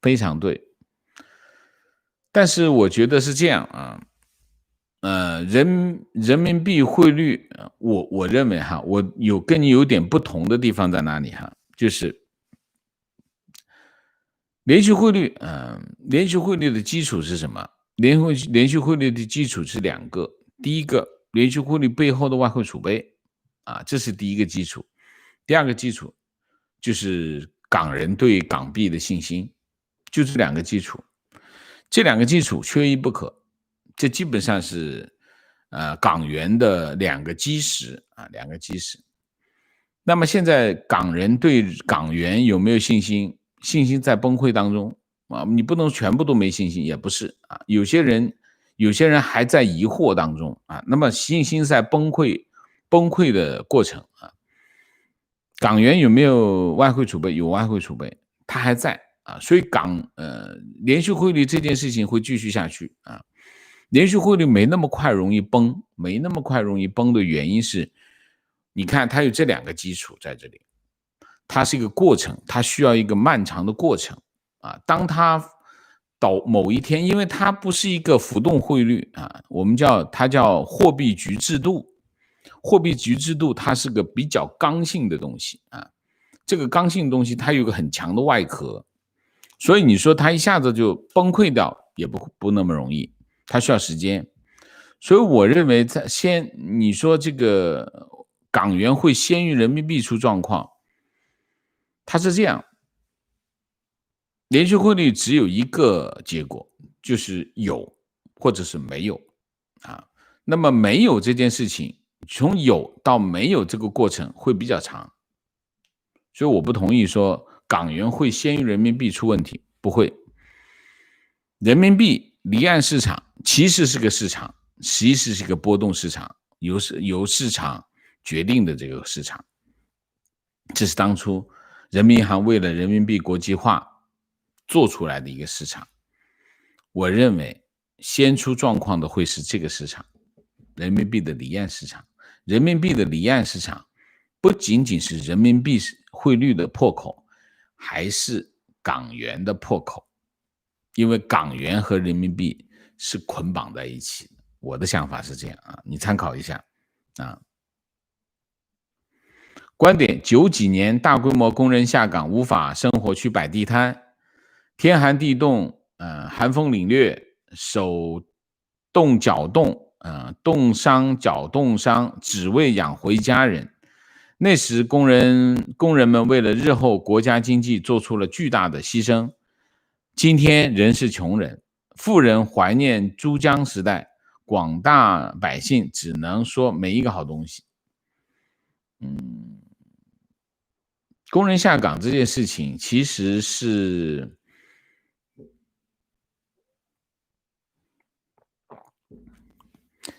S1: 非常对。但是我觉得是这样啊，人民币汇率，我认为哈，我跟你有点不同的地方在哪里哈，就是连续汇率，连续汇率的基础是什么？连续汇率的基础是2个，第一个，连续汇率背后的外汇储备啊，这是第一个基础。第二个基础就是港人对港币的信心，就这2个基础。这2个基础缺一不可，这基本上是港元的2个基石啊，2个基石。那么现在港人对港元有没有信心？信心在崩溃当中啊，你不能全部都没信心，也不是啊，有些人还在疑惑当中啊，那么信心在崩溃的过程啊。港元有没有外汇储备？有外汇储备，它还在啊，所以连续汇率这件事情会继续下去啊。连续汇率没那么快容易崩，的原因是，你看它有这2个基础在这里，它是一个过程，它需要一个漫长的过程啊。当它到某一天，因为它不是一个浮动汇率啊，它叫货币局制度。货币局制度它是个比较刚性的东西啊，这个刚性的东西它有个很强的外壳，所以你说它一下子就崩溃掉也不那么容易，它需要时间。所以我认为你说这个港元会先于人民币出状况，它是这样，连续汇率只有一个结果，就是有或者是没有啊。那么没有这件事情，从有到没有这个过程会比较长，所以我不同意说港元会先于人民币出问题，不会。人民币离岸市场其实是个市场，其实是个波动市场，由市场决定的这个市场。这是当初人民银行为了人民币国际化做出来的一个市场。我认为先出状况的会是这个市场，人民币的离岸市场。人民币的离岸市场不仅仅是人民币汇率的破口，还是港元的破口，因为港元和人民币是捆绑在一起的。我的想法是这样啊，你参考一下啊。观点：90几年大规模工人下岗，无法生活去摆地摊，天寒地冻，寒风凛冽，手冻脚冻，冻伤脚冻伤，只为养活一家人。那时工人们为了日后国家经济做出了巨大的牺牲。今天人是穷人，富人怀念珠江时代，广大百姓只能说没一个好东西。工人下岗这件事情其实是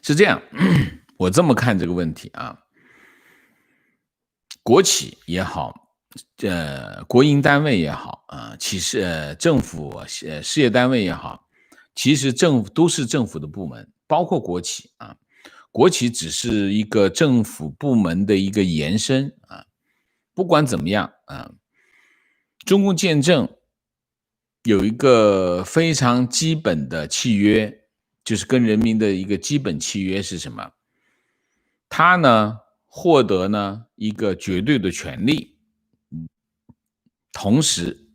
S1: 这样，我这么看这个问题啊，国企也好，国营单位也好啊，其实政府事业单位也好，其实政府都是政府的部门，包括国企啊，国企只是一个政府部门的一个延伸啊。不管怎么样啊，中共建政有一个非常基本的契约，就是跟人民的一个基本契约是什么？他呢获得呢一个绝对的权利，同时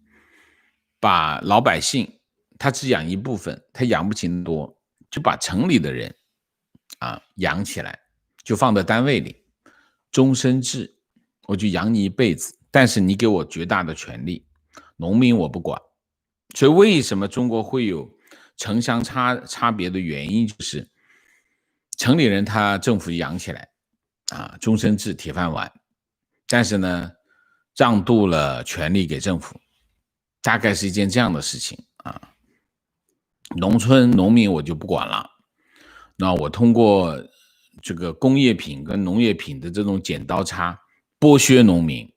S1: 把老百姓他只养一部分，他养不起那么多，就把城里的人啊养起来，就放在单位里，终身制，我就养你一辈子，但是你给我绝大的权利，农民我不管。所以为什么中国会有城乡差别的原因，就是城里人他政府养起来啊，终身制铁饭碗，但是呢让渡了权力给政府，大概是一件这样的事情啊。农村农民我就不管了，那我通过这个工业品跟农业品的这种剪刀差剥削农民，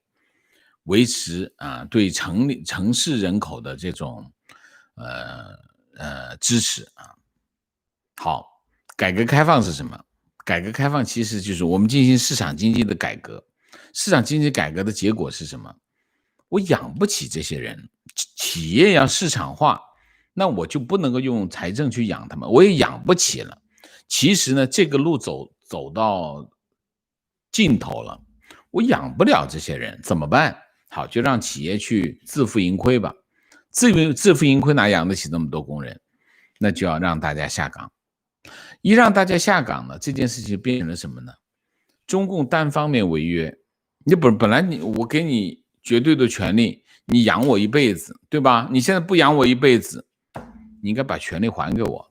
S1: 维持对城市人口的这种支持啊。好，改革开放是什么？改革开放其实就是我们进行市场经济的改革。市场经济改革的结果是什么？我养不起这些人，企业要市场化，那我就不能够用财政去养他们，我也养不起了。其实呢，这个路走到尽头了，我养不了这些人，怎么办？好，就让企业去自负盈亏吧。自负盈亏哪养得起那么多工人？那就要让大家下岗。一让大家下岗呢，这件事情变成了什么呢？中共单方面违约，你本来我给你绝对的权利，你养我一辈子，对吧？你现在不养我一辈子，你应该把权利还给我。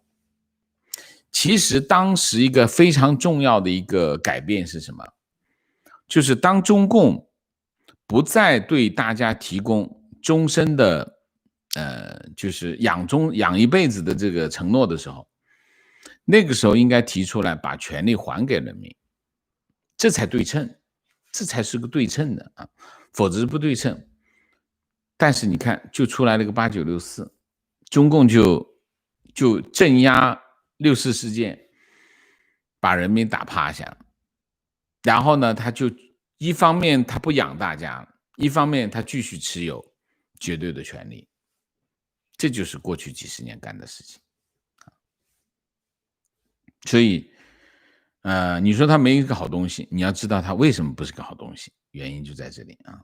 S1: 其实当时一个非常重要的一个改变是什么？就是当中共不再对大家提供终身的就是养一辈子的这个承诺的时候，那个时候应该提出来把权利还给人民，这才对称，这才是个对称的啊，否则是不对称。但是你看，就出来了个8964，中共就镇压6·4事件，把人民打趴下，然后呢，他就一方面他不养大家，一方面他继续持有绝对的权利，这就是过去几十年干的事情。所以你说它没一个好东西，你要知道它为什么不是个好东西，原因就在这里啊。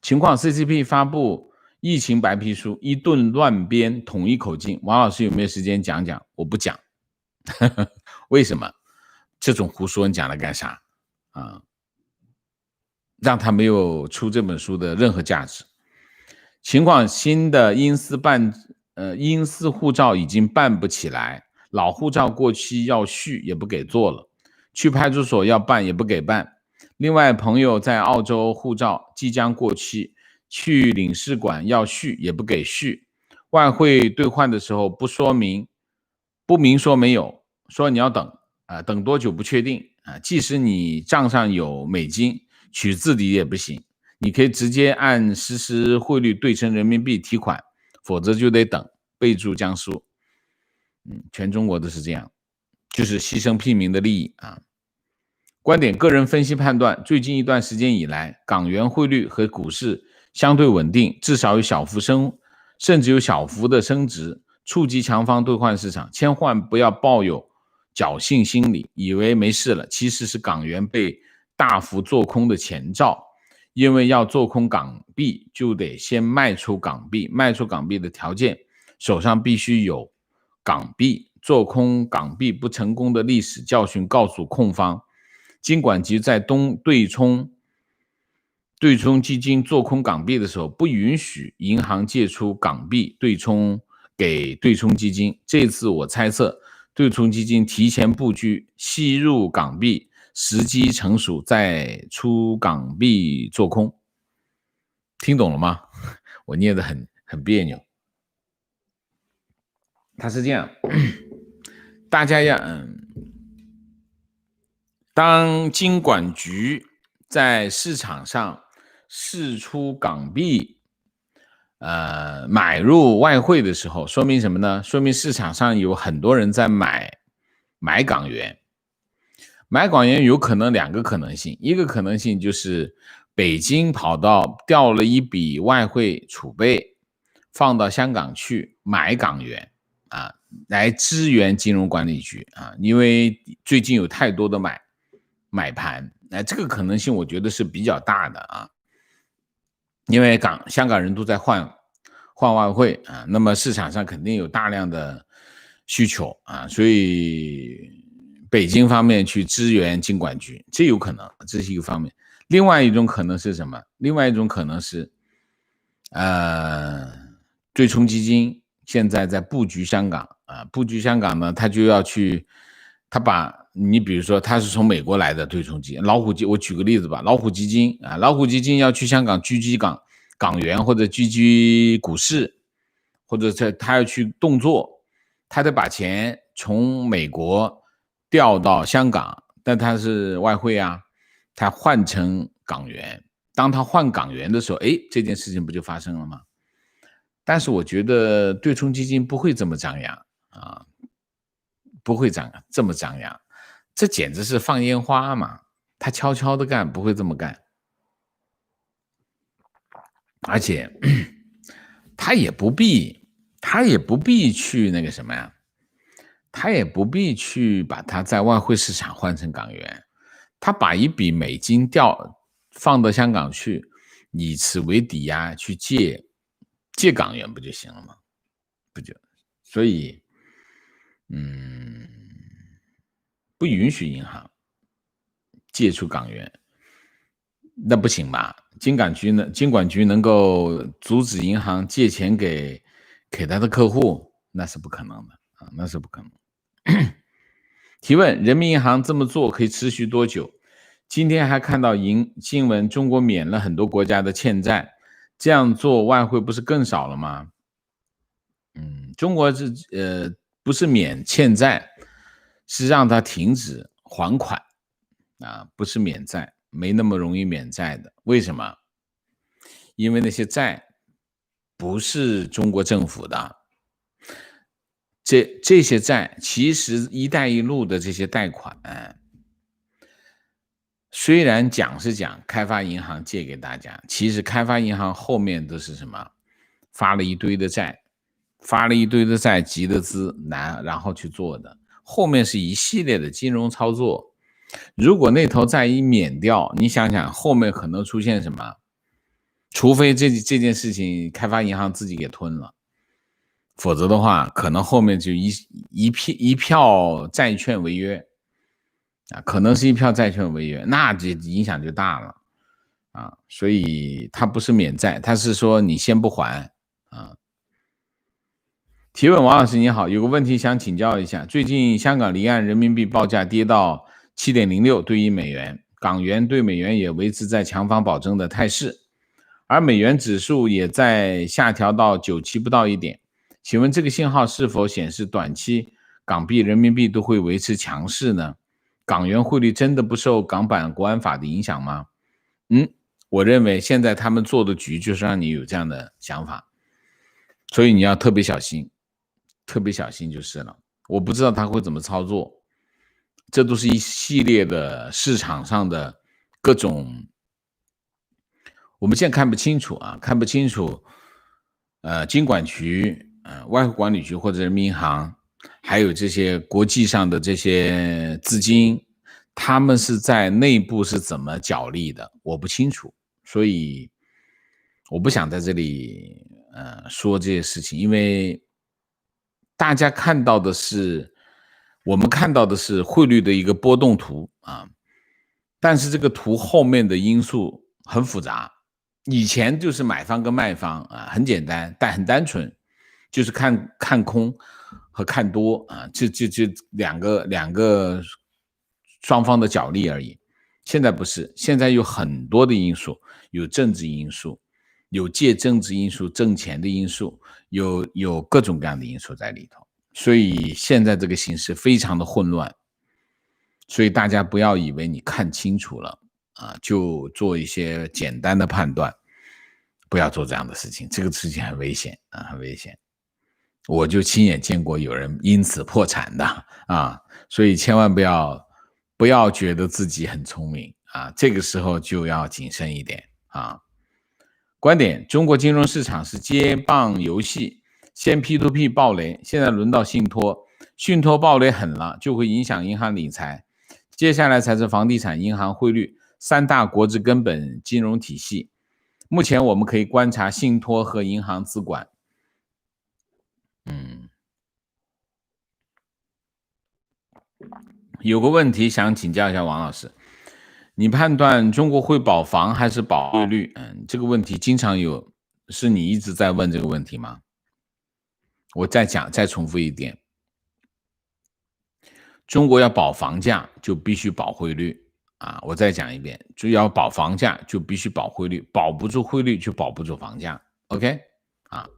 S1: 情况 CCP 发布疫情白皮书，一顿乱编，统一口径。王老师有没有时间讲讲？我不讲。为什么？这种胡说你讲了干啥啊？让他没有出这本书的任何价值。情况新的阴私护照已经办不起来，老护照过期要续也不给做了，去派出所要办也不给办。另外，朋友在澳洲护照即将过期，去领事馆要续也不给续。外汇兑换的时候不明说没有，说你要等等多久不确定即使你账上有美金，取字底也不行，你可以直接按实时汇率兑成人民币提款，否则就得等，备注江苏。全中国都是这样，就是牺牲屁民的利益观点个人分析判断，最近一段时间以来，港元汇率和股市相对稳定，至少有甚至有小幅的升值，触及强方兑换市场，千万不要抱有侥幸心理，以为没事了，其实是港元被大幅做空的前兆。因为要做空港币，就得先卖出港币，卖出港币的条件，手上必须有港币，做空港币不成功的历史教训告诉控方，金管局在对冲基金做空港币的时候，不允许银行借出港币对冲给对冲基金。这次我猜测，对冲基金提前布局，吸入港币，时机成熟再出港币做空。听懂了吗？我念得很别扭。它是这样，大家当金管局在市场上释出港币买入外汇的时候，说明什么呢？说明市场上有很多人在买港元。买港元有可能两个可能性，一个可能性就是北京跑到调了一笔外汇储备放到香港去买港元来支援金融管理局因为最近有太多的买盘这个可能性我觉得是比较大的因为香港人都在换外汇那么市场上肯定有大量的需求所以北京方面去支援金管局，这有可能，这是一个方面。另外一种可能是什么？另外一种可能是对冲基金现在在布局香港布局香港呢，他就要去你比如说他是从美国来的对冲基金，我举个例子吧，老虎基金要去香港狙击港元或者狙击股市，或者他要去动作，他得把钱从美国调到香港，但他是外汇他换成港元，当他换港元的时候这件事情不就发生了吗？但是我觉得对冲基金不会这么张扬不会这么张扬，这简直是放烟花嘛，他悄悄的干，不会这么干。而且他也不必去那个什么呀，他也不必去把它在外汇市场换成港元，他把一笔美金放到香港去，以此为抵押去借港元不就行了吗？所以不允许银行借出港元，那不行吧？金管局能够阻止银行借钱给他的客户，那是不可能的那是不可能。提问：人民银行这么做可以持续多久？今天还看到新闻，中国免了很多国家的欠债，这样做外汇不是更少了吗？中国不是免欠债，是让它停止还款不是免债，没那么容易免债的。为什么？因为那些债不是中国政府的，这些债其实一带一路的这些贷款虽然讲是讲开发银行借给大家，其实开发银行后面都是什么？发了一堆的债集的资然后去做的，后面是一系列的金融操作。如果那头债一免掉，你想想后面可能出现什么？除非这件事情开发银行自己给吞了，否则的话可能后面就一票债券违约可能是一票债券违约，那这影响就大了啊，所以它不是免债，它是说你先不还啊。提问：王老师你好，有个问题想请教一下，最近香港离岸人民币报价跌到 7.06 对1美元，港元对美元也维持在强方保证的态势，而美元指数也在下调到97不到1点，请问这个信号是否显示短期港币人民币都会维持强势呢？港元汇率真的不受港版国安法的影响吗？我认为现在他们做的局就是让你有这样的想法，所以你要特别小心，特别小心就是了。我不知道他会怎么操作，这都是一系列的市场上的各种，我们现在看不清楚啊，看不清楚。金管局、外汇管理局或者人民银行，还有这些国际上的这些资金，他们是在内部是怎么角力的，我不清楚，所以我不想在这里说这些事情，因为大家看到的是，我们看到的是汇率的一个波动图啊，但是这个图后面的因素很复杂。以前就是买方跟卖方啊，很简单，但很单纯，就是看空和看多啊，就两个双方的角力而已。现在不是，现在有很多的因素，有政治因素，有借政治因素挣钱的因素，有各种各样的因素在里头，所以现在这个形势非常的混乱，所以大家不要以为你看清楚了啊，就做一些简单的判断，不要做这样的事情，这个事情很危险啊，很危险。我就亲眼见过有人因此破产的啊，所以千万不要觉得自己很聪明啊，这个时候就要谨慎一点啊。观点：中国金融市场是接棒游戏，先 P2P 暴雷，现在轮到信托，信托暴雷狠了，就会影响银行理财。接下来才是房地产、银行、汇率三大国之根本金融体系。目前我们可以观察信托和银行资管。有个问题想请教一下王老师，你判断中国会保房还是保汇率？这个问题经常有，是你一直在问这个问题吗？我再重复一点，中国要保房价就必须保汇率啊！我再讲一遍，就要保房价就必须保汇率，保不住汇率就保不住房价。OK 啊？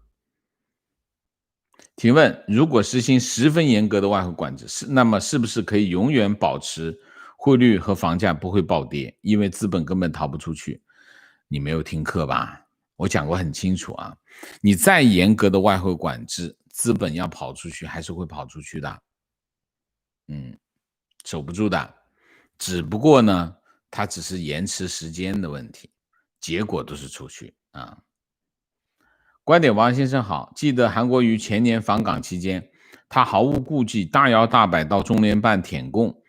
S1: 请问，如果实行10分严格的外汇管制，那么是不是可以永远保持汇率和房价不会暴跌？因为资本根本逃不出去。你没有听课吧？我讲过很清楚啊！你再严格的外汇管制，资本要跑出去还是会跑出去的。守不住的，只不过呢，它只是延迟时间的问题，结果都是出去啊。观点：王先生好，记得韩国瑜前年访港期间，他毫无顾忌，大摇大摆到中联办舔共，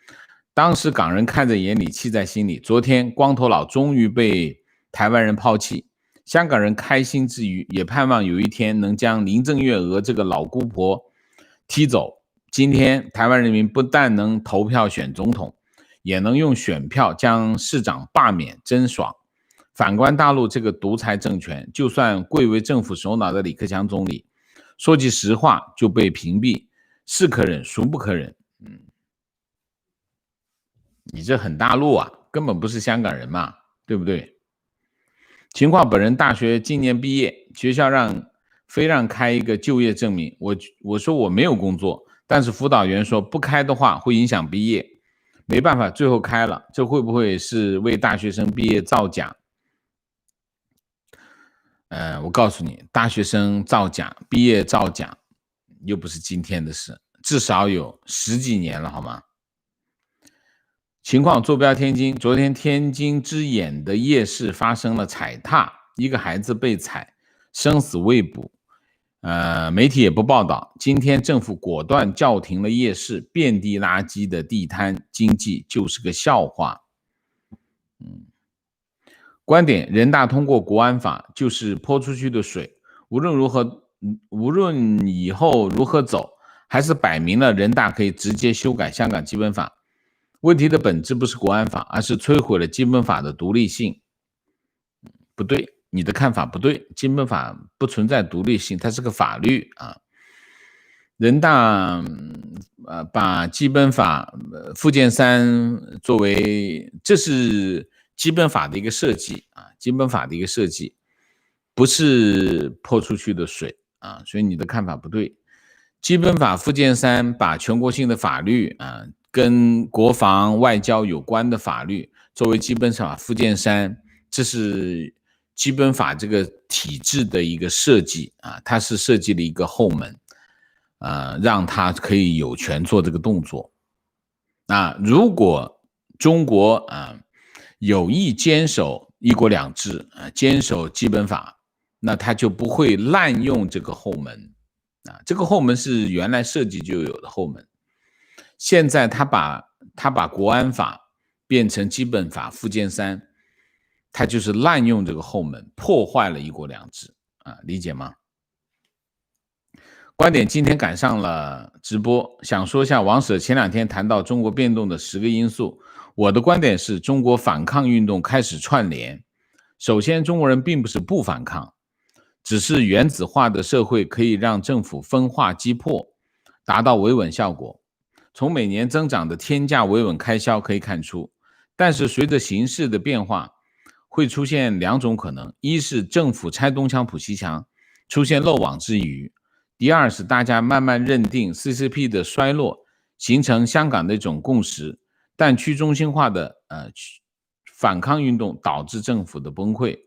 S1: 当时港人看在眼里，气在心里。昨天光头佬终于被台湾人抛弃，香港人开心之余，也盼望有一天能将林郑月娥这个老姑婆踢走。今天台湾人民不但能投票选总统，也能用选票将市长罢免，真爽。反观大陆这个独裁政权，就算贵为政府首脑的李克强总理，说句实话就被屏蔽，是可忍孰不可忍。你这很大陆啊，根本不是香港人嘛，对不对？情况：本人大学今年毕业，学校非让开一个就业证明，我说我没有工作，但是辅导员说不开的话会影响毕业，没办法，最后开了，这会不会是为大学生毕业造假？我告诉你，大学生造假、毕业造假，又不是今天的事，至少有10几年了，好吗？情况：坐标天津，昨天天津之眼的夜市发生了踩踏，一个孩子被踩，生死未卜。媒体也不报道。今天政府果断叫停了夜市，遍地垃圾的地摊经济就是个笑话。观点：人大通过国安法就是泼出去的水，无论以后如何走，还是摆明了人大可以直接修改香港基本法。问题的本质不是国安法，而是摧毁了基本法的独立性。不对，你的看法不对，基本法不存在独立性，它是个法律啊。人大把基本法附件3作为，这是基本法的一个设计啊，基本法的一个设计，不是泼出去的水啊，所以你的看法不对。基本法附件3把全国性的法律啊，跟国防外交有关的法律作为基本法附件3，这是基本法这个体制的一个设计啊，它是设计了一个后门。让他可以有权做这个动作。如果中国有意坚守一国两制，坚守基本法，那他就不会滥用这个后门。这个后门是原来设计就有的后门。现在他把国安法变成基本法附件3，他就是滥用这个后门，破坏了一国两制理解吗？观点今天赶上了直播，想说一下王舍前2天谈到中国变动的10个因素。我的观点是中国反抗运动开始串联。首先，中国人并不是不反抗，只是原子化的社会可以让政府分化击破，达到维稳效果。从每年增长的天价维稳开销可以看出，但是随着形势的变化，会出现2种可能：一是政府拆东墙补西墙，出现漏网之鱼。第二是大家慢慢认定 CCP 的衰落，形成香港的一种共识，但去中心化的反抗运动导致政府的崩溃。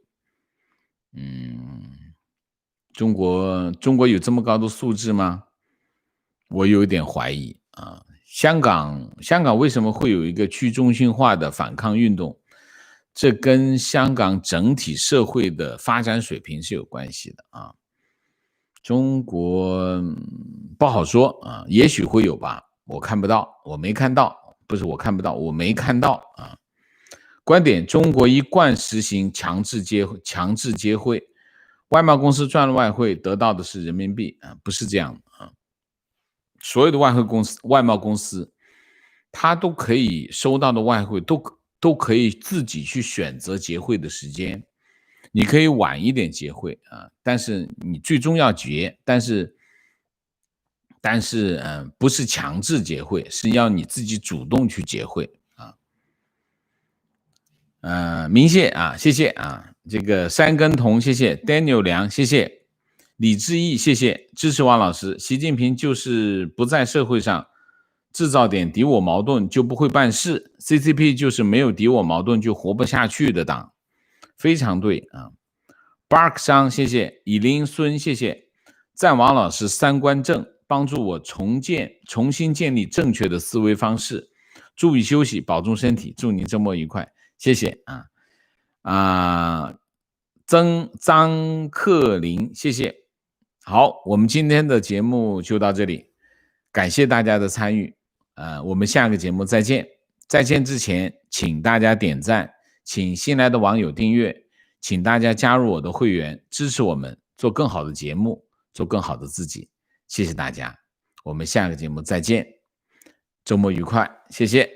S1: 中国有这么高的素质吗？我有点怀疑啊。香港为什么会有一个去中心化的反抗运动？这跟香港整体社会的发展水平是有关系的啊。中国不好说也许会有吧，我看不到，我没看到，不是我看不到，我没看到观点：中国一贯实行强制接汇，外贸公司赚了外汇，得到的是人民币不是这样所有的外贸公司，它都可以收到的外汇都可以自己去选择结汇的时间。你可以晚一点结汇但是你最终要结，但是不是强制结汇，是要你自己主动去结汇明谢谢谢这个三根铜谢谢 Daniel 梁谢谢李志毅谢谢支持王老师。习近平就是不在社会上制造点敌我矛盾就不会办事， CCP 就是没有敌我矛盾就活不下去的党，非常对Bark 商谢谢，以林孙谢谢，赞王老师三观正，帮助我重新建立正确的思维方式。注意休息，保重身体，祝您周末愉快，谢谢张克林谢谢。好，我们今天的节目就到这里，感谢大家的参与我们下个节目再见。再见之前，请大家点赞，请新来的网友订阅，请大家加入我的会员，支持我们做更好的节目，做更好的自己。谢谢大家，我们下个节目再见，周末愉快，谢谢。